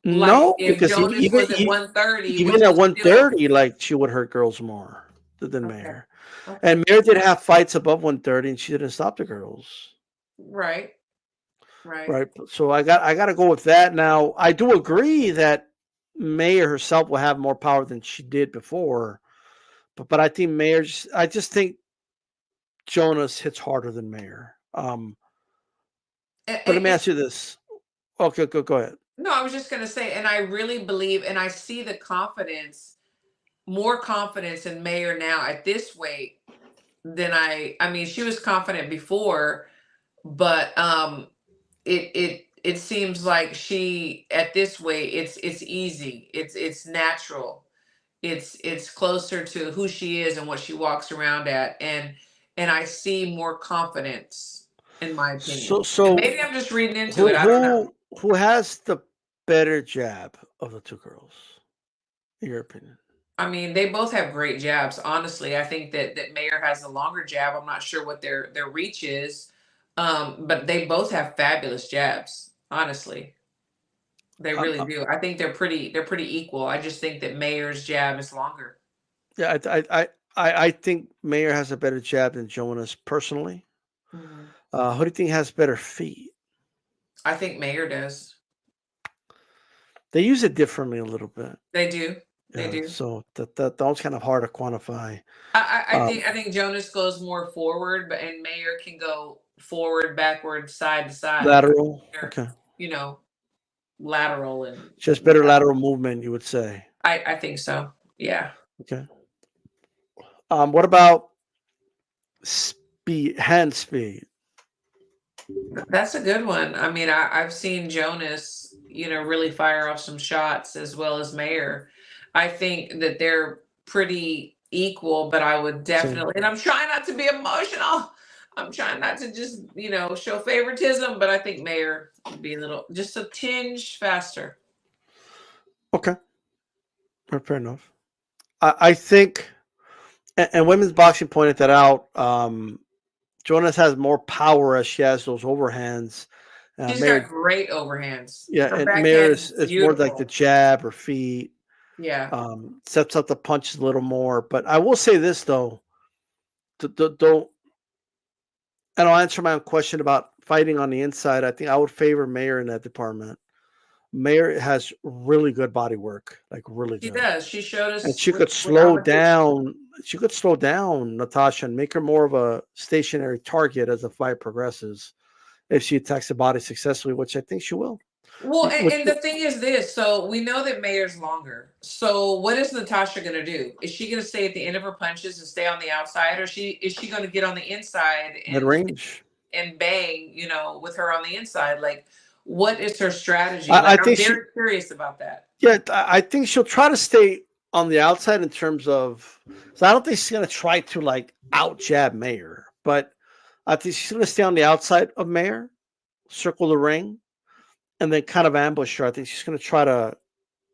No, if because Jonas was at 130, even at 130, like, she would hurt girls more than Mayer. Okay. And Mayer did have fights above 130, and she didn't stop the girls. Right. So I got to go with that. Now, I do agree that Mayer herself will have more power than she did before, but I think I just think Jonas hits harder than Mayer. And, But let me and ask you this. Okay, go ahead. no, I was just gonna say, and I really believe, and I see the confidence, more confidence in Mayer now at this weight than I mean, she was confident before, but it seems like she at this weight, it's easy, it's natural, it's closer to who she is and what she walks around at, and I see more confidence, in my So opinion. And so maybe I'm just reading into it. who I don't know. who who has the better jab of the two girls, in your opinion? I mean, they both have great jabs. Honestly, I think that Mayer has a longer jab. I'm not sure what their reach is, but they both have fabulous jabs. Honestly, they Um, really do. I think they're pretty equal. I just think that Mayer's jab is longer. yeah, I think Mayer has a better jab than Jonas personally. Mhm. Who do you think has better feet? I think Mayer does. They use it differently a little bit. They do. They Yeah, do. so that one's kind of hard to quantify. I Um, think Jonas goes more forward, but and Mayer can go forward, backward, side to side. Lateral, They're, okay. you know, lateral and Just better yeah. lateral movement, you would say. I think so. Yeah. Okay. What about speed, hand speed? That's a good one. I mean, I've seen Jonas, really fire off some shots as well as Mayer. I think that they're pretty equal, but I would Same. definitely, and I'm trying not to be emotional. I'm trying not to just, show favoritism, but I think Mayer would be just a tinge faster. Okay, fair enough. I think, and women's boxing pointed that out. Jonas has more power as she has those overhands. She's got Mayer, great overhands. yeah, Her and Mayer backhand is, is is more like the beautiful. jab or feet. Yeah. Sets up the punches a little more. But I will say this though, don't, and I'll answer my own question about fighting on the inside. I think I would favor Mayer in that department. Mayer has really good body work, like really She good, does. She showed and us she could with slow competition. down. She could slow down Natasha and make her more of a stationary target as the fight progresses. If she attacks the body successfully, which I think she will. Well, Which and the thing is this, so we know that Mayer's longer. So what is Natasha gonna do? Is she gonna stay at the end of her punches and stay on the outside, or is she gonna get on the inside mid range. and bang, with her on the inside? Like, what is her strategy? I Like, I'm think she. very curious about that. Yeah, I think she'll try to stay on the outside in terms of. So I don't think she's gonna try to like out jab Mayer, but I think she's gonna stay on the outside of Mayer, circle the ring, and then kind of ambush her. I think she's gonna try to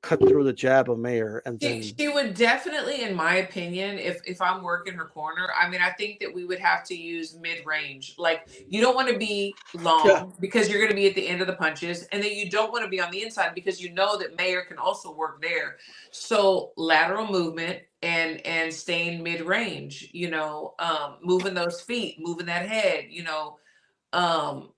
cut through the jab of Mayer, and She then she would definitely, in my opinion, if I'm working her corner, I mean, I think that we would have to use mid-range. Like, you don't want to be yeah, long because you're going to be at the end of the punches, and then you don't want to be on the inside because you know that Mayer can also work there. So lateral movement and staying mid-range, moving those feet, moving that head, I'm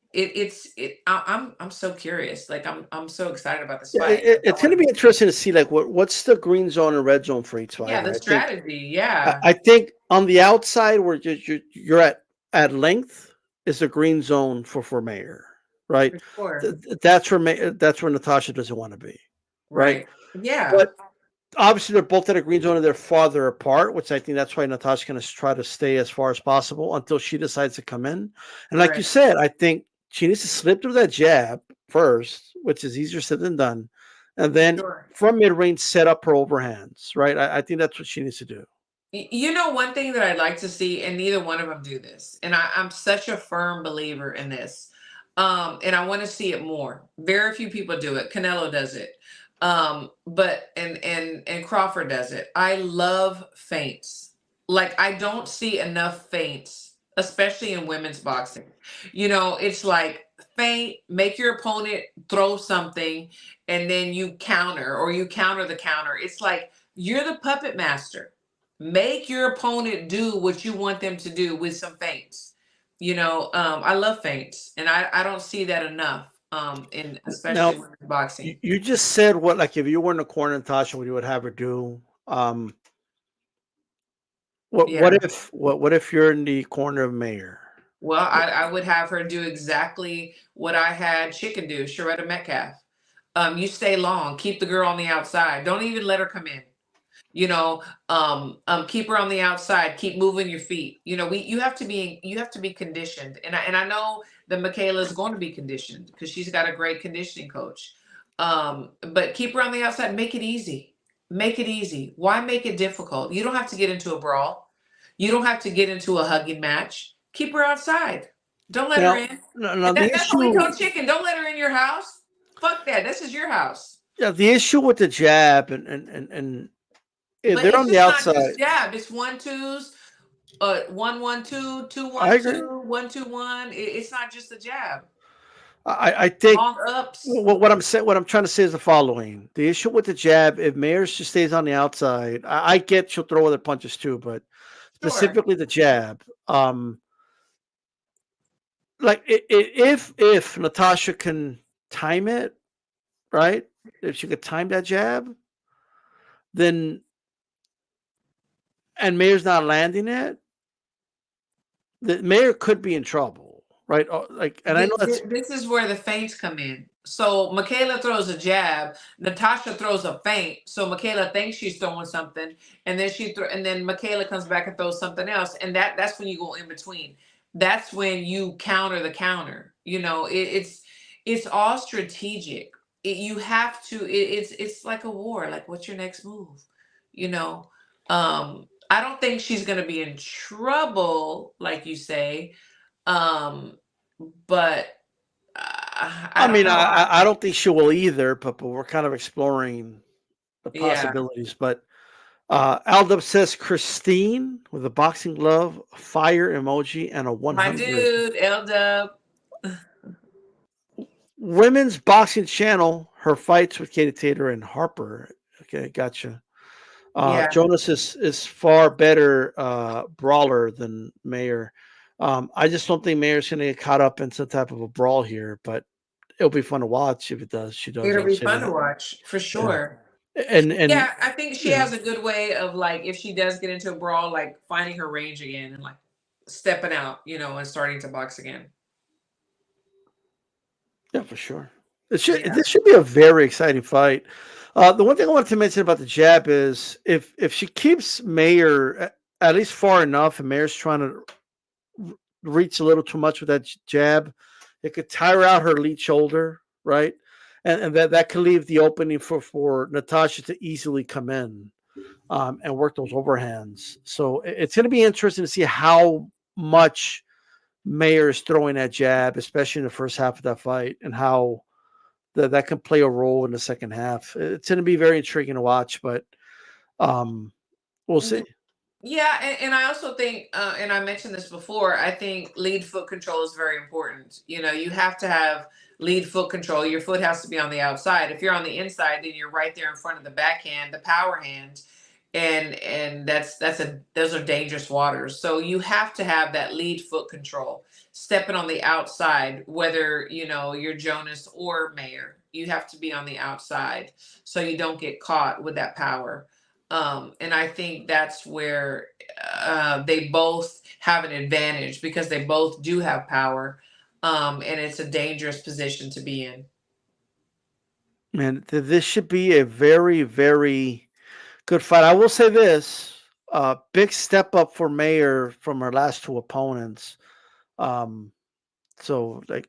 so curious. Like, I'm so excited about this yeah, fight. I it's want gonna to. be interesting to see like what's the green zone and red zone for each Yeah, fighter. the strategy. Yeah. I think on the outside where you're at length is the green zone for Mayer, right? For sure. That's where Natasha doesn't want to be, right? Right. Yeah. But obviously they're both at a green zone and they're farther apart, which I think that's why Natasha's going to try to stay as far as possible until she decides to come in. And like you Right. said, I think she needs to slip through that jab first, which is easier said than done, and For then sure. from mid range set up her overhands. Right? I think that's what she needs to do. One thing that I'd like to see, and neither one of them do this, and I'm such a firm believer in this, and I want to see it more. Very few people do it. Canelo does it, but and Crawford does it. I love feints. Like, I don't see enough feints, especially in women's boxing. It's like feint, make your opponent throw something, and then you counter or you counter the counter. It's like you're the puppet master. Make your opponent do what you want them to do with some feints. I love feints, and I don't see that enough. In especially Now, women's boxing. you just said what, like, if you were in the corner, Natasha, what you would have her do. Um, What Yeah. if you're in the corner of Mayer? Well, I would have her do exactly what I had Chicken do, Sharetta Metcalf. You stay long, keep the girl on the outside. Don't even let her come in. You know, keep her on the outside, keep moving your feet. You know, you have to be conditioned. And I know that Mikaela is going to be conditioned because she's got a great conditioning coach. But keep her on the outside, make it easy. Make it easy. Why make it difficult? You don't have to get into a brawl. You don't have to get into a hugging match. Keep her outside. Don't let her Now, in. now the That's what we issue, told Chicken. Don't let her in your house. Fuck that. This is your house. yeah, the issue with the jab and But they're it's on the just not just outside. jab. It's 1-2s, 1-1-2, two I one agree. two, 1-2-1. It's not just a jab. I think Long ups. what I'm saying, what I'm trying to say is the following: the issue with the jab, if Mayers just stays on the outside, I get she'll throw other punches too, but Sure. specifically the jab. Like if Natasha can time it right, if she could time that jab, then and Mayer's not landing it, the Mayer could be in trouble, right? Like, and I know that's This is where the feints come in. So Mikaela throws a jab, Natasha throws a feint. So Mikaela thinks she's throwing something, and then and then Mikaela comes back and throws something else, and that's when you go in between. That's when you counter the counter. You know, it's all strategic. You have to. It's like a war. Like, what's your next move? You know, I don't think she's gonna be in trouble, like you say. Um, but I I don't mean, know. I don't think she will either, but we're kind of exploring the Yeah, possibilities. But Aldub says Christine with a boxing glove, fire emoji, and a my 100. dude, L Dub. Women's boxing channel, her fights with Katie Taylor and Harper. Okay, gotcha. Yeah, Jonas is far better brawler than Mayer. I just don't think Mayer's going to get caught up in some type of a brawl here, but it'll be fun to watch if it does. She does. it'll I'll be say fun to that. watch for Yeah, sure. and Yeah, I think she yeah, has a good way of, like, if she does get into a brawl, like finding her range again and like stepping out, and starting to box again. yeah, for sure. Yeah. This should be a very exciting fight. The one thing I wanted to mention about the jab is if she keeps Mayer at least far enough, and Mayer's trying to reach a little too much with that jab, it could tire out her lead shoulder, right? And that could leave the opening for Natasha to easily come in and work those overhands. So it's going to be interesting to see how much Mayer is throwing that jab, especially in the first half of that fight, and how that can play a role in the second half. It's going to be very intriguing to watch, but um, we'll see. Yeah, and I also think, and I mentioned this before, I think lead foot control is very important. You have to have lead foot control. Your foot has to be on the outside. If you're on the inside, then you're right there in front of the backhand, the power hand, and those are dangerous waters. So you have to have that lead foot control. Stepping on the outside, whether you're Jonas or Mayer, you have to be on the outside so you don't get caught with that power. And I think that's where they both have an advantage because they both do have power. And it's a dangerous position to be in. Man, this should be a very, very good fight. I will say this: big step up for Mayer from her last two opponents. Um, so, like,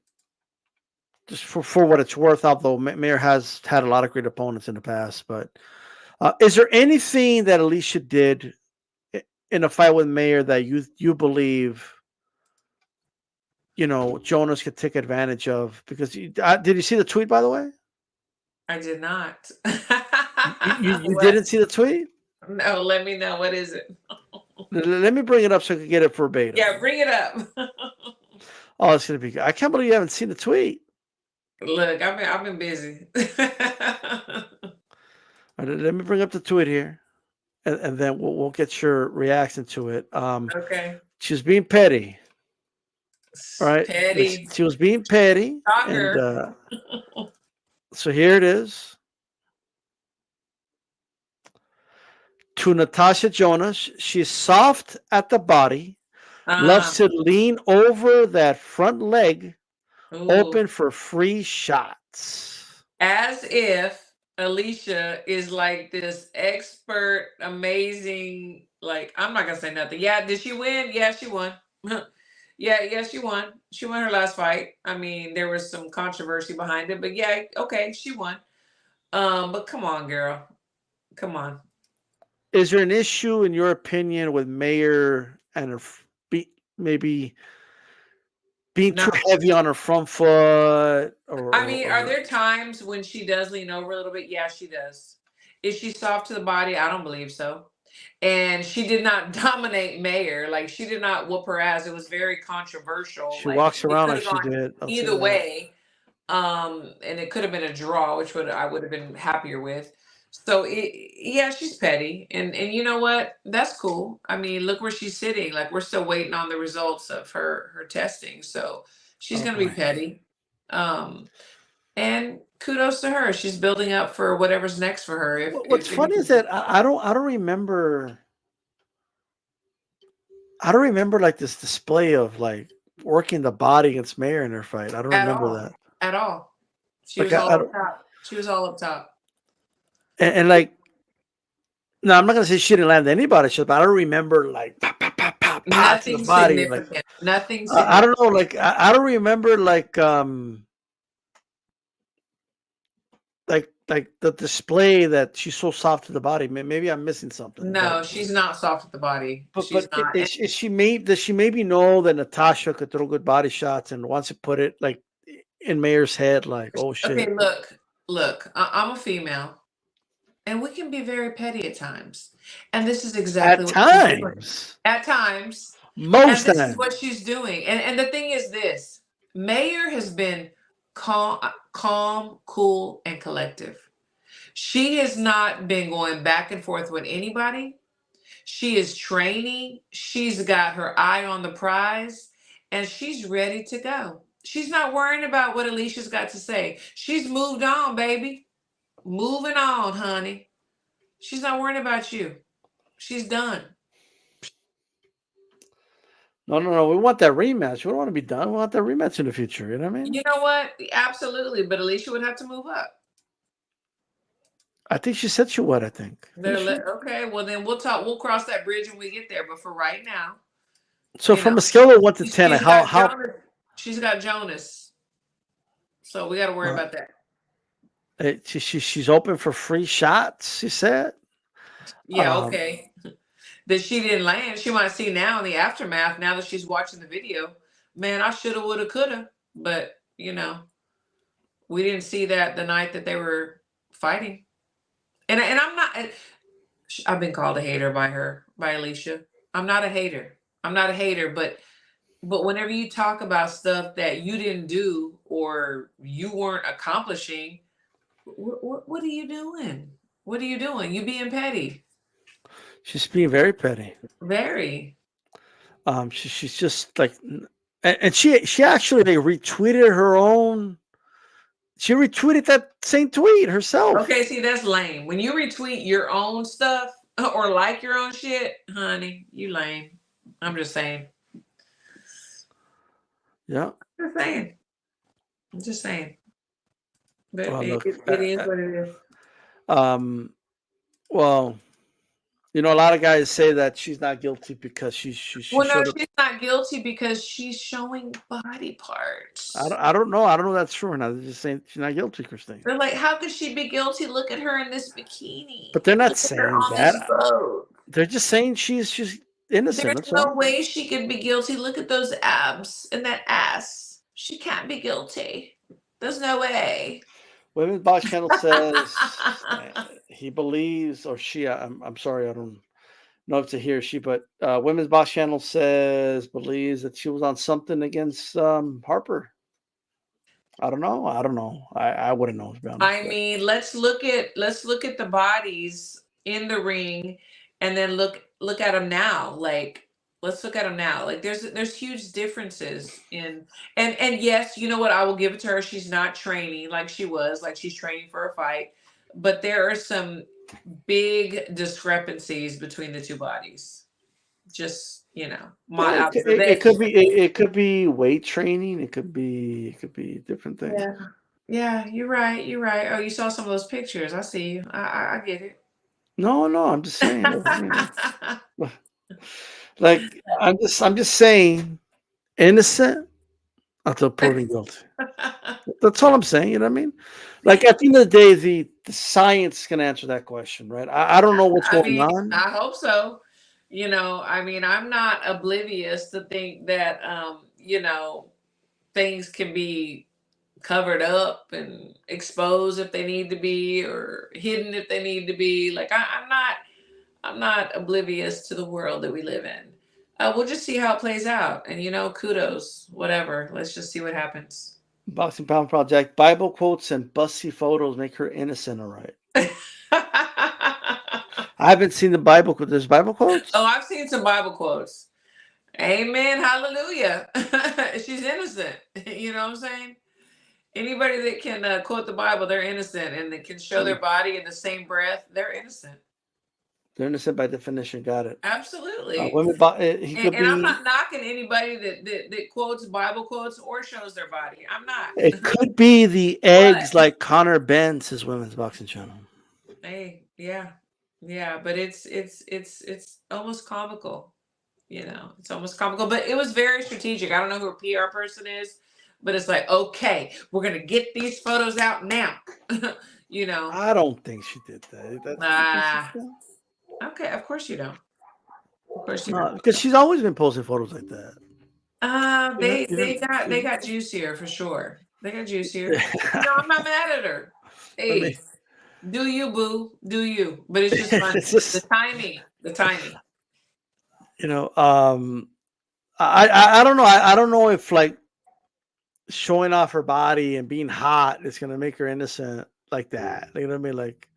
just for what it's worth, although Mayer has had a lot of great opponents in the past, but is there anything that Alicia did in a fight with Mayer that you believe Jonas could take advantage of? Because did you see the tweet, by the way? I did not. You What? didn't see the tweet? No, let me know. What is it? Let me bring it up so I can get it verbatim. Yeah, bring it up. Oh, it's gonna be good. I can't believe you haven't seen the tweet. Look, I've been busy. Let me bring up the tweet here, and then we'll get your reaction to it. Okay. She was being petty, all right? Petty She was being petty, and talker. so here it is. to Natasha Jonas. She's soft at the body, loves to lean over that front leg, open for free shots. As if Alicia is like this expert, amazing, like, I'm not gonna say nothing. Yeah, did she win? Yeah, she won. Yeah, she won. She won her last fight. I mean, there was some controversy behind it, but yeah, okay, she won. But come on, girl. Come on. Is there an issue, in your opinion, with Mayer and maybe being too heavy on her front foot? I mean, are there times when she does lean over a little bit? Yeah, she does. Is she soft to the body? I don't believe so. And she did not dominate Mayer. Like, she did not whoop her ass. It was very controversial. She like, walks around like it she could have did. gone either way. And it could have been a draw, which I would have been happier with. So yeah, she's petty, and you know what? That's cool. I mean, look where she's sitting. Like, we're still waiting on the results of her testing. So she's gonna be petty. And kudos to her. She's building up for whatever's next for her. What's funny is that I don't remember. I don't remember like this display of like working the body against Mayer in her fight. I don't remember that at all. She like, was all up top. She was all up top. And like, no, I'm not gonna say she didn't land anybody, but I don't remember like pop, pop, pop, pop, pop to the body. Like, nothing. I don't know. Like, I don't remember like the display that she's so soft to the body. Maybe I'm missing something. No, she's not soft at the body. But does she maybe know that Natasha could throw good body shots and wants to put it like in Mayer's head, like, oh shit. Okay, look, I'm a female. And we can be very petty at times. And this is exactly what she's doing. At times. Most and this is what she's doing. And the thing is this. Mayer has been calm, cool, and collective. She has not been going back and forth with anybody. She is training. She's got her eye on the prize. And she's ready to go. She's not worrying about what Alicia's got to say. She's moved on, baby. Moving on, honey. She's not worrying about you. She's done. No. We want that rematch. We don't want to be done. We want that rematch in the future. You know what I mean? You know what? Absolutely. But Alicia would have to move up. I think she said she would, I think. Okay, well then we'll talk. We'll cross that bridge when we get there. But for right now. So from a scale of 1 to 10, how she's got Jonas. So we got to worry about that. She's open for free shots, she said. Yeah, okay. That she didn't land. She might see now in the aftermath, now that she's watching the video. Man, I shoulda, woulda, coulda. But, you know, we didn't see that the night that they were fighting. And I'm not, I've been called a hater by Alicia. I'm not a hater. But whenever you talk about stuff that you didn't do or you weren't accomplishing, what are you doing? What are you doing? You being petty. She's being very petty. Very. She's just like, and she actually retweeted her own. She retweeted that same tweet herself. Okay, see, that's lame. When you retweet your own stuff or like your own shit, honey, you lame. I'm just saying. Yeah. I'm just saying. But it is what it is. Well, you know, a lot of guys say that she's not guilty because she's she's not guilty because she's showing body parts. I don't know. I don't know if that's true or not. They're just saying she's not guilty, Christine. They're like, how could she be guilty? Look at her in this bikini. But they're not saying that. They're just saying she's innocent. There's no way she could be guilty. Look at those abs and that ass. She can't be guilty. There's no way. Women's Box Channel says he believes, or she, I'm sorry, I don't know if it's a he or she, but Women's Box Channel believes that she was on something against Harper. I don't know. I wouldn't know, to be honest. I mean, let's look at the bodies in the ring and then look at them now. Like, let's look at them now. Like, there's huge differences in, and yes, you know what? I will give it to her. She's not training like she was, like she's training for a fight. But there are some big discrepancies between the two bodies. Just, my Yeah, observation. it could be weight training. It could be different things. Yeah. Yeah, you're right. You're right. Oh, you saw some of those pictures. I see you. I get it. No, no, I'm just saying. Like I'm just saying, innocent until proven guilty. That's all I'm saying. You know what I mean? Like at the end of the day, the science can answer that question, right? I don't know what's I going mean, on. I hope so. I mean, I'm not oblivious to think that, things can be covered up and exposed if they need to be, or hidden if they need to be. Like I'm not oblivious to the world that we live in. We'll just see how it plays out, and kudos, whatever. Let's just see what happens. Boxing Pound Project, Bible quotes and busty photos make her innocent, all right. I haven't seen the Bible quote. There's Bible Oh, quotes? I've seen some Bible quotes. Amen, hallelujah. She's innocent. You know what I'm saying? Anybody that can quote the Bible, they're innocent, and that can show their Mm, body in the same breath, they're innocent. they're innocent by definition. Got it. Absolutely. Women, he could And I'm be. not knocking anybody that quotes Bible quotes or shows their body. I'm not. It could be the But eggs like Connor Benz, his women's boxing channel. hey, yeah, yeah. But it's almost comical. It's almost comical. But it was very strategic. I don't know who a PR person is, but it's like, okay, we're gonna get these photos out now. you know. I don't think she did that. You think she Ah, did? okay. Of course you don't. Of course you No, don't. because she's always been posting photos like that. They You they know, got you they know, got juicier for sure. They got juicier. I I'm not mad at her. mean, Hey, do you, boo? Do you? But it's just funny. it's The just timing. The timing. you know, I don't know. I don't know if like showing off her body and being hot is gonna make her innocent like that. You know what I mean? Like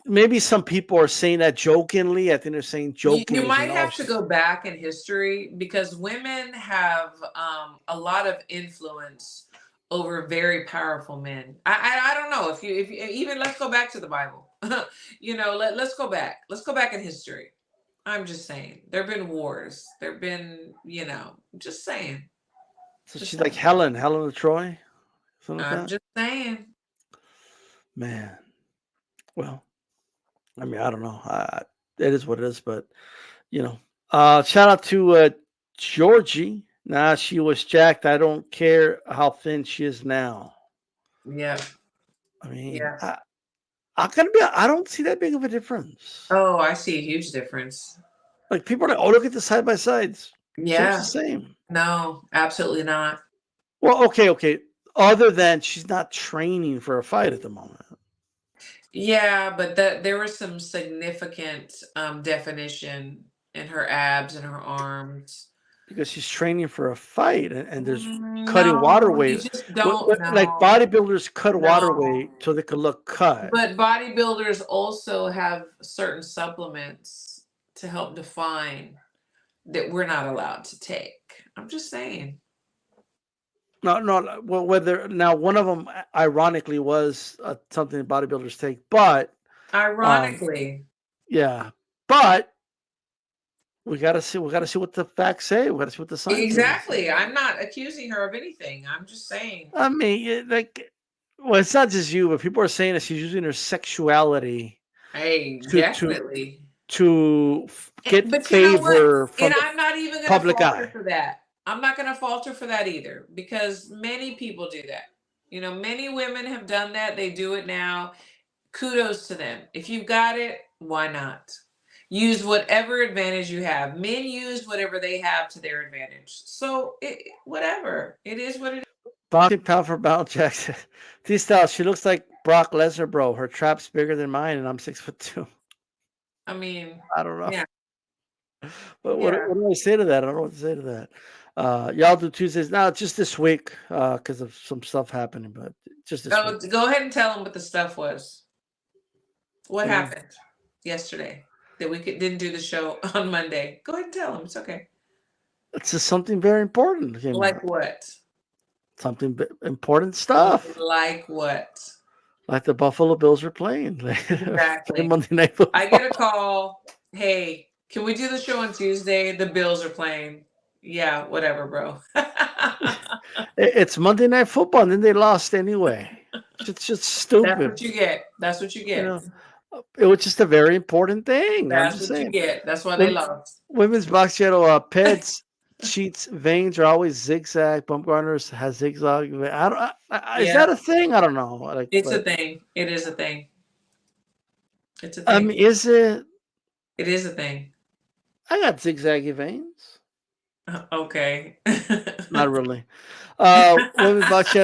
maybe some people are saying that jokingly. I think they're saying You jokingly, saying, might "Oh, have to she's." go back in history because women have a lot of influence over very powerful men. I don't know if you even let's go back to the Bible. Let's go back. Let's go back in history. I'm just saying there've been wars. There've been just saying, So just she's like saying. Helen of Troy, something like I'm that. just saying. Man, well, I mean, I don't know. It is what it is, but you know, shout out to Georgie. Nah, she was jacked. I don't care how thin she is now. Yeah. I mean, Yeah. I'm gonna be. I don't see that big of a difference. Oh, I see a huge difference. Like people are like, oh, look at the side by sides. She looks the Yeah. same. No, absolutely not. Well, okay. Other than she's not training for a fight at the moment Yeah, but there was some significant definition in her abs and her arms. because she's training for a fight, and there's cutting water No, you weight. just don't Like know. bodybuilders cut water No. weight so they could look cut. But bodybuilders also have certain supplements to help define that we're not allowed to take. I'm just saying. No, no. Well, whether now one of them, ironically, was something bodybuilders take, but um, Ironically. yeah, but we gotta see. We gotta see what the facts say. We gotta see what the science says. Exactly. I'm not accusing her of anything. I'm just saying. I mean, well, it's not just you, but people are saying that she's using her sexuality Hey, to to definitely. get But you know what? favor from And the I'm not even going to public falter eye. for that. I'm not going to falter for that either because many people do that. Many women have done that. They do it now. Kudos to them. If you've got it, why not? Use whatever advantage you have. Men use whatever they have to their advantage. So, whatever. It is what it is. Boxing pound for pound, Jackson. T-Style, she looks like Brock Lesnar, bro. Her trap's bigger than mine, and I'm 6'2". I mean, I don't know. yeah. But Yeah. what do I say to that? I don't know what to say to that. Y'all do Tuesdays now, just this week, because of some stuff happening, but just this week. Go ahead and tell them what the stuff was. What Mm. happened yesterday that we didn't do the show on Monday? Go ahead and tell them. It's okay. It's just something very important came Like out. what? Something important stuff. Like what? like the Buffalo Bills are playing, playing Exactly. Monday Night I get a Football. call. Hey, can we do the show on Tuesday? The Bills are playing. Yeah, whatever, bro. It's Monday Night Football, and then they lost anyway. It's just That's stupid, what you get. That's what you you get. know. It was just a very important thing. I'm That's just what you saying. get. That's why they Wom- lost. Women's boxing, pads, cheats, veins are always zigzag. Bumgarners has zigzag. I don't. Is that Yeah, a thing? I don't know. Like, it's a but thing. It is a thing. It's a I thing. mean, is it? It is a thing. I got zigzaggy veins. Okay. Not really. Women's boxing,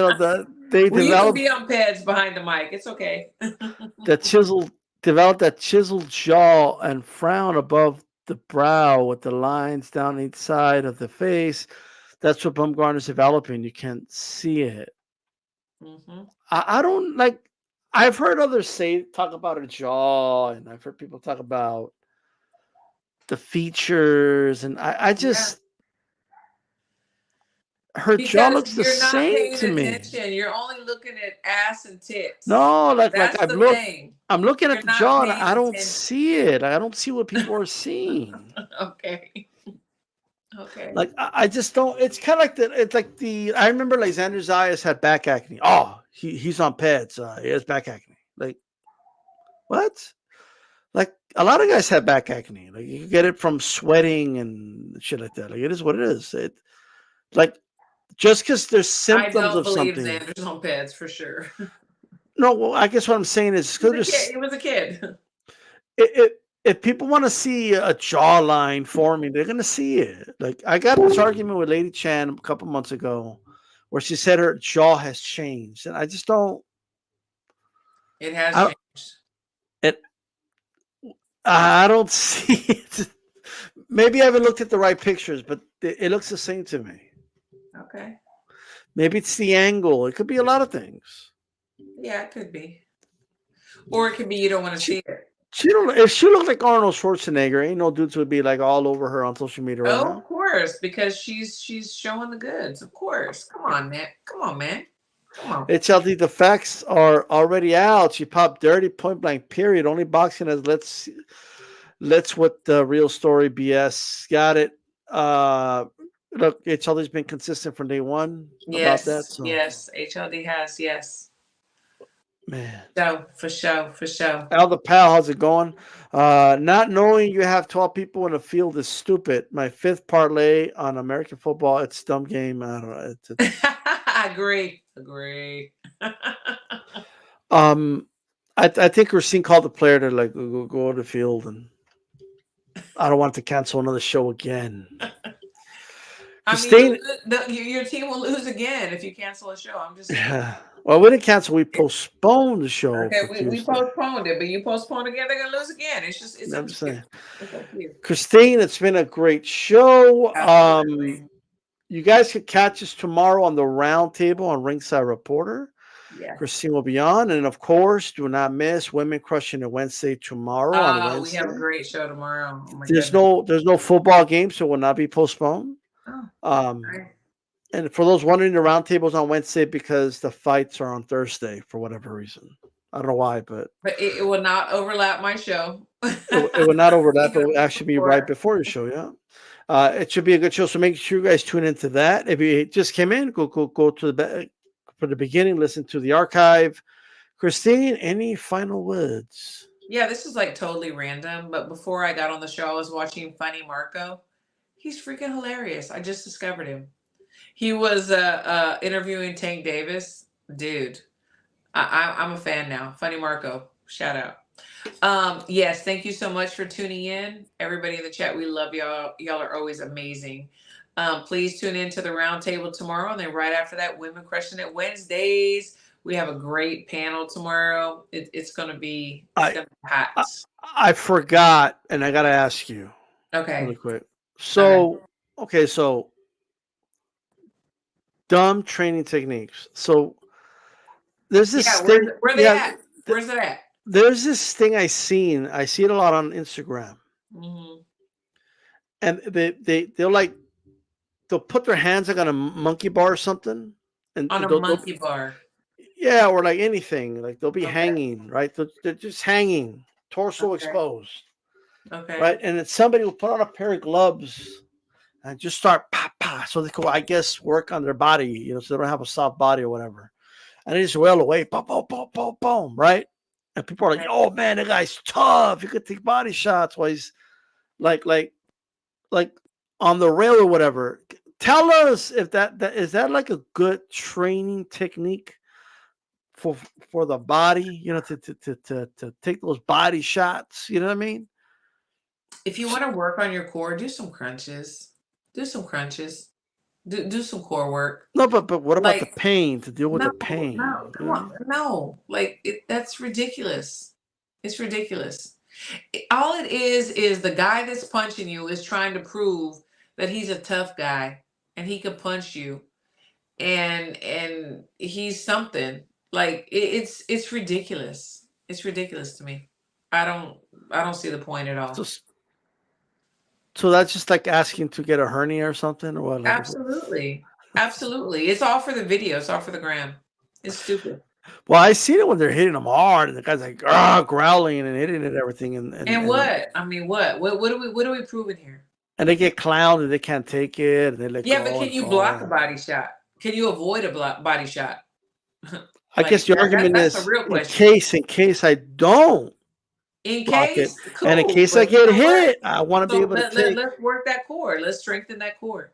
they Well, you can developed be on pads behind the mic. It's okay. that chiseled developed that chiseled jaw and frown above the brow with the lines down each side of the face. That's what Bumgarner's developing. You can't see it. Hmm. I don't like. I've heard others talk about her jaw, and I've heard people talk about the features, and I Yeah. just her jaw Because looks the you're not same paying to me. attention. You're only looking at ass and tits. No, like That's I've the looked. thing. I'm looking at You're the not jaw, and paying I don't attention. see it. I don't see what people are seeing. Okay. Okay. Like I just don't. It's kind of like the. It's like the. I remember Alexander Zayas had back acne. Oh, he's on pads. He has back acne. Like what? Like a lot of guys have back acne. Like you get it from sweating and shit like that. Like it is what it is. It like just because there's I symptoms don't of believe something. Xander's on pads for sure. No, well, I guess what I'm saying is He was because a kid. there's He was a kid. if people want to see a jawline forming, they're gonna see it. Like I got this argument with Lady Chan a couple months ago, where she said her jaw has changed, and I just don't. It has I changed. it, I don't see it. Maybe I haven't looked at the right pictures, but it looks the same to me. Okay. Maybe it's the angle. It could be a lot of things. Yeah, it could be. Or it could be you don't want to She, see it. she don't. If she looked like Arnold Schwarzenegger, ain't no dudes would be like all over her on social media right Oh, of now. course, because she's showing the goods. Of course. Come on, man. Come on, man. Come on. HLD, the facts are already out. She popped dirty, point blank. Period. Only boxing has let's what the real story BS. Got it. Uh, Look, HLD's been consistent from day one about that. Yes, So yes. HLD has, yes. man. So for sure, for sure. Al the pal, how's it going? Not knowing you have 12 people in the field is stupid. My fifth parlay on American football, it's dumb game. I don't know. It's I agree. Agree. um I think Racine called the player to like go to the field, and I don't want to cancel another show again. I mean, Christine, your team will lose again if you cancel a show. I'm just saying. yeah. Well, we didn't cancel. We postponed the show Okay, for we Tuesday. postponed it, but you postpone again, they're gonna lose again. It's I'm up just to you. saying. It's up to you. Christine, it's been a great show. Absolutely. You guys could catch us tomorrow on the round table on Ringside Reporter. Yes. Christine will be on. And of course, do not miss Women Crushing It Wednesday tomorrow on We have a Wednesday. great show tomorrow. Oh my There's goodness. no football game, so it will not be postponed. Oh, Um, nice. and for those wondering, the round table's on Wednesday because the fights are on Thursday for whatever reason. I don't know why, but But it will not overlap my show. it will not overlap. It Even will actually be right before. before your show. Yeah. It should be a good show. So make sure you guys tune into that. If you just came in, go to for the beginning, listen to the archive. Christine, any final words? Yeah, this is like totally random, but before I got on the show, I was watching Funny Marco. He's freaking hilarious. I just discovered him. He was interviewing Tank Davis. Dude, I'm a fan now. Funny Marco, shout out. Yes, thank you so much for tuning in. Everybody in the chat, we love y'all. Y'all are always amazing. Please tune in to the round table tomorrow. And then right after that, Women Crushing It Wednesdays. We have a great panel tomorrow. It's gonna be I hot. I forgot, and I got to ask you really Okay. quick. Okay. So, okay, so dumb training techniques. So there's this Yeah, thing. where they Yeah, at? Where's it at? there's this thing I seen. I see it a lot on Instagram, Hmm. and they'll put their hands like on a monkey bar or something, and On a they'll monkey bar. Yeah, or like anything. Like they'll be Okay. hanging, right? They're just hanging, torso Okay. exposed, Okay. right? And then somebody will put on a pair of gloves and just start pa pa, so they can, I guess, work on their body, so they don't have a soft body or whatever. And they just wail away, boom, boom, boom, boom, boom, right? And people are like, Okay. "Oh man, that guy's tough. He could take body shots while he's like, like, like on the rail or whatever." Tell us if that is that like a good training technique for for the body, to take those body shots. You know what I mean? If you want to work on your core, do some crunches. Do some crunches. Do some core work. No, but what about the Like, pain? To deal with no, the no, pain, you come know what I on, mean? no. Like that's ridiculous. It's ridiculous. All it is the guy that's punching you is trying to prove that he's a tough guy and he can punch you and he's something. Like it's ridiculous. It's ridiculous to me. I don't I don't see the point at So, all. so that's just like asking to get a hernia or something, or what? Like, Absolutely. Absolutely. It's all for the video. It's all for the gram. It's stupid. well, I seen it when they're hitting them hard, and the guy's like growling and hitting it and everything, And what? I mean, what? What are we proving here? and they get clowned and they can't take it, and they let Yeah, but go can and you block a go. body shot? Can you avoid a body shot? I guess Like the argument that's a is real in question. case I don't In block it, case, and in cool. case I But you get know what? hit, I want to be So able to take. let's work that core. Let's strengthen that core.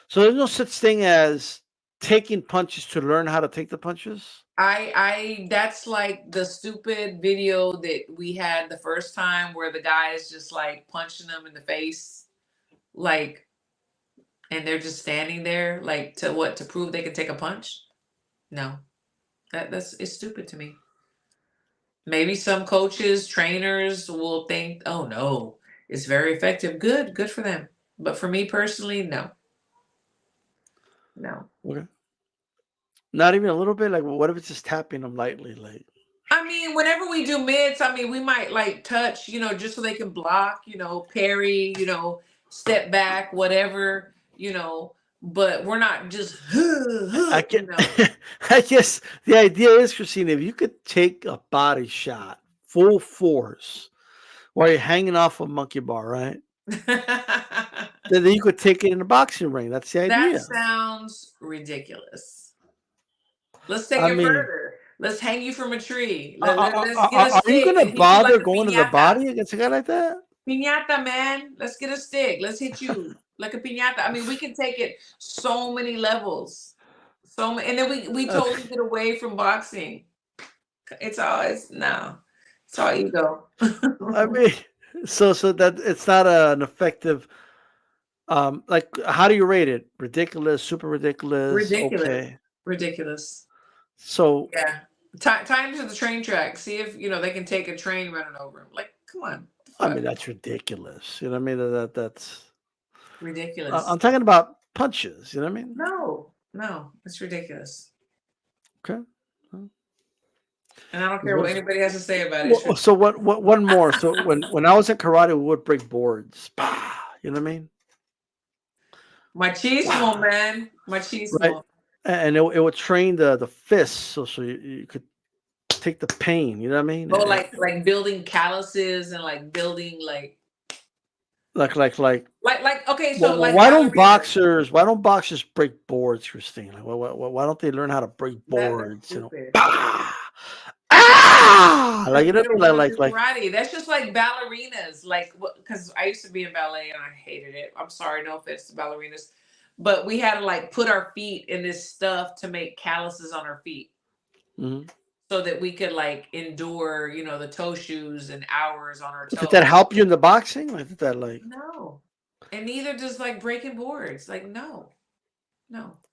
So there's no such thing as taking punches to learn how to take the punches. I that's like the stupid video that we had the first time where the guy is just like punching them in the face, like, and they're just standing there, like to what, to prove they can take a punch? No, that's it's stupid to me. Maybe some coaches, trainers will think, oh no, it's very effective. Good for them. But for me personally, no, no. Okay. Not even a little bit. Like, what if it's just tapping them lightly? Like, I mean, whenever we do mids, I mean, we might like touch, just so they can block, parry, step back, whatever, but we're not just, I can. I guess the idea is, Christina, if you could take a body shot full force while you're hanging off a monkey bar, right? Then you could take it in a boxing ring. That's the That idea. sounds ridiculous. Let's take I it mean, further. Let's hang you from a tree. Let's get a are you stick gonna and hit you like bother a going to the piñata. body against a guy like that? Piñata, man. Let's get a stick. Let's hit you like a piñata. I mean, we can take it so many levels. So many, and then we totally get away from boxing. It's no. It's all ego. I mean, so that it's not an effective. Like, how do you rate it? Ridiculous, super ridiculous, Ridiculous. okay. Ridiculous. So, Yeah. Tie him to the train track. See if they can take a train running over him. Like, come on. What the I mean, fuck? that's ridiculous. You know what I mean? That's. Ridiculous. I'm talking about punches. You know what I mean? No, it's ridiculous. Okay. Well, And I don't care what what is- anybody has to say about it. It's so what? One more. So when I was in karate, we would break boards. Bah, you know what I mean? machismo, Wow. man. Right. Machismo. And it would train the fists, so you could take the pain. You know what I mean? Oh, like building calluses and like building Like okay, so well, like ballerinas. why don't boxers break boards, Christine? Like, why don't they learn how to break That's boards? stupid. Bah! Ah! Like, Because you know, we don't want to do like karate. That's just like ballerinas. Like, because I used to be in ballet and I hated it. I'm sorry, no offense to ballerinas, but we had to like put our feet in this stuff to make calluses on our feet, mhm. so that we could like endure, the toe shoes and hours on our Did that toes. help you in the boxing? Like, did that like No, and neither does like breaking boards. Like, no,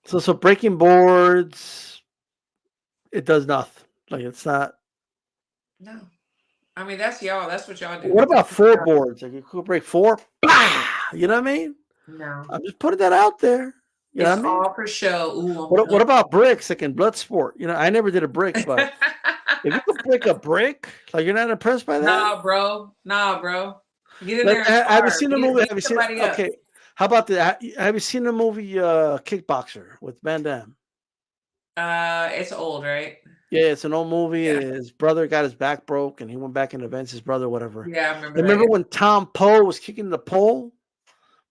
so breaking boards? It does nothing. Like, it's not. no. I mean, that's y'all. That's what y'all do. What about That's four y'all. boards? Like, you could break four. Bah! You know what I mean? No, I'm just putting that out there. You know it's what I mean? all for show. Ooh, What about bricks? Like in blood sport? I never did a brick, but if you could break a brick, like, you're not impressed by that? Nah, bro. Nah, bro. Get in Like, there and have you spar. seen the movie? Beat Have you seen? somebody up. Okay, how about the? Have you seen the movie Kickboxer with Van Damme? It's old, right? Yeah, it's an old movie. Yeah. His brother got his back broke, and he went back and avenged his brother, whatever. Yeah, I remember that. Remember when Tom Poe was kicking the pole?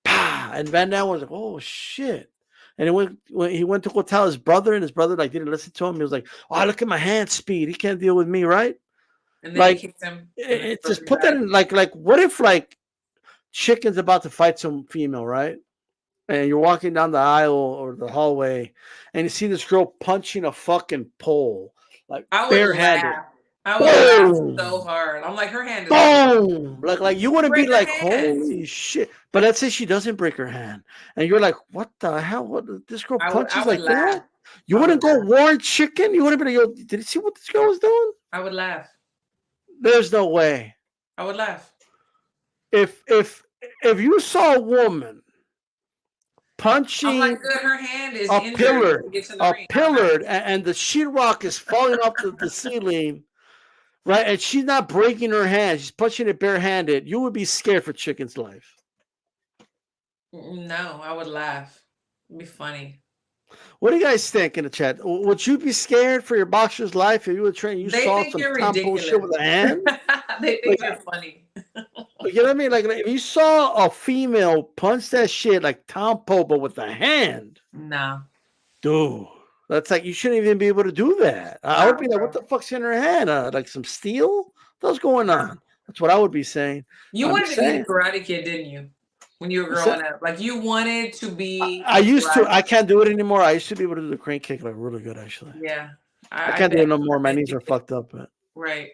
Pah! And Van Damme was like, "Oh shit!" And when he went to go tell his brother, and his brother like didn't listen to him, he was like, "Oh, look at my hand speed. He can't deal with me, right?" And then he Like, kicked him. And then it's broke just his put that back. in like what if like Chicken's about to fight some female, right? And you're walking down the aisle or the hallway, and you see this girl punching a fucking pole, like I would barehanded. laugh. I would laugh so Boom! hard. I'm like, her hand is broken. Boom! Like you wouldn't be Break her like, hand. holy shit. But let's say she doesn't break her hand. And you're like, what the hell? What this girl I punches would like laugh. that? You I wouldn't would go laugh. warn Chicken? You wouldn't be like, yo, did you see what this girl was doing? I would laugh. There's no way. I would laugh. If you saw a woman I'm punching like, good, her hand is a injured. pillar, When she gets in the ring. I'm and the sheetrock is falling off the ceiling, right? And she's not breaking her hand, she's punching it barehanded. You would be scared for Chicken's life. No, I would laugh. It'd be funny. What do you guys think in the chat? Would you be scared for your boxer's life if you were training? You They saw think some you're Tom Poe shit with a hand? they think you're funny. You know what I mean? Like if you saw a female punch that shit like Tom Poe, but with a hand, No. dude, that's like you shouldn't even be able to do that. I would be like, what the fuck's in her hand? Like some steel? What's going on? That's what I would be saying. You I'm wanted just to be the saying. Karate Kid, didn't you? When you were What's growing that? up, like you wanted to be. I used to. Karate. I can't do it anymore. I used to be able to do the crane kick like really good, actually. Yeah, I can't do it no more. My knees are fucked up. Right.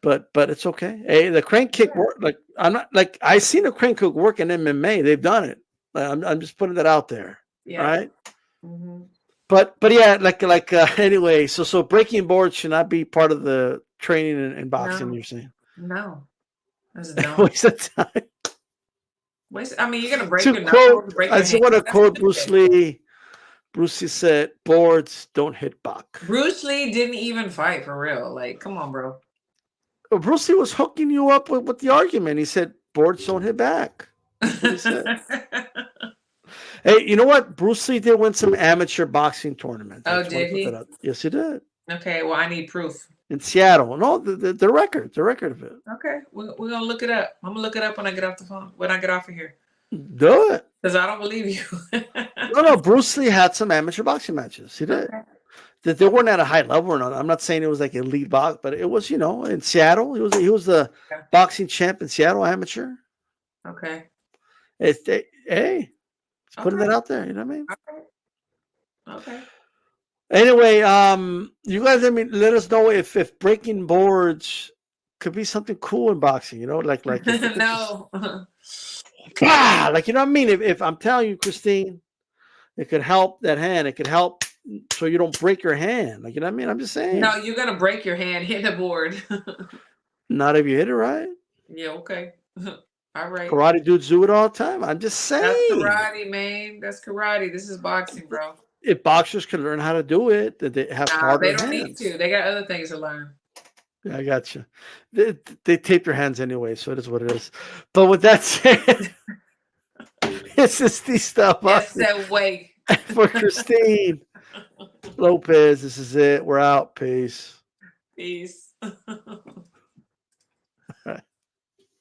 But it's okay. Hey, the crane kick work. Like I'm not like I seen a crane kick work in MMA. They've done it. Like, I'm just putting that out there. Yeah. Right. Mm-hmm. But yeah, anyway. So breaking boards should not be part of the training in boxing. No. You're saying? No, that's dumb. Waste of time. I mean, you're gonna break To your knuckles, quote, I just want to quote Bruce Lee. Bruce Lee said, "Boards don't hit back." Bruce Lee didn't even fight for real. Like, come on, bro. Bruce Lee was hooking you up with the argument. He said, "Boards don't hit back." That's what he said. Hey, you know what? Bruce Lee did win some amateur boxing tournaments. Oh, did he? Yes, he did. Okay, well, I need proof. In Seattle. No, the record of it. Okay, we're gonna look it up. I'm gonna look it up when I get off the phone. When I get off of here. Do it. Because I don't believe you. No. Bruce Lee had some amateur boxing matches. He did. Okay. That they weren't at a high level or not. I'm not saying it was like elite box, but it was, in Seattle. He was the boxing champ in Seattle, amateur. Okay. Hey, putting that out there. You know what I mean? Okay. Anyway, you guys, let us know if breaking boards could be something cool in boxing. Like no. Like you know what I mean? If I'm telling you, Christine, it could help that hand. It could help so you don't break your hand. Like you know what I mean? I'm just saying. No, you're gonna break your hand hitting the board. Not if you hit it right. Yeah. Okay. All right. Karate dudes do it all the time. I'm just saying. That's karate, man. That's karate. This is boxing, bro. If boxers could learn how to do it, that they have harder They don't hands. need to. They got other things to learn. Yeah, I got you. They tape their hands anyway, so it is what it is. But with that said, it's just the stuff. Yes, that way. For Christine Lopez, this is it. We're out. Peace. Peace.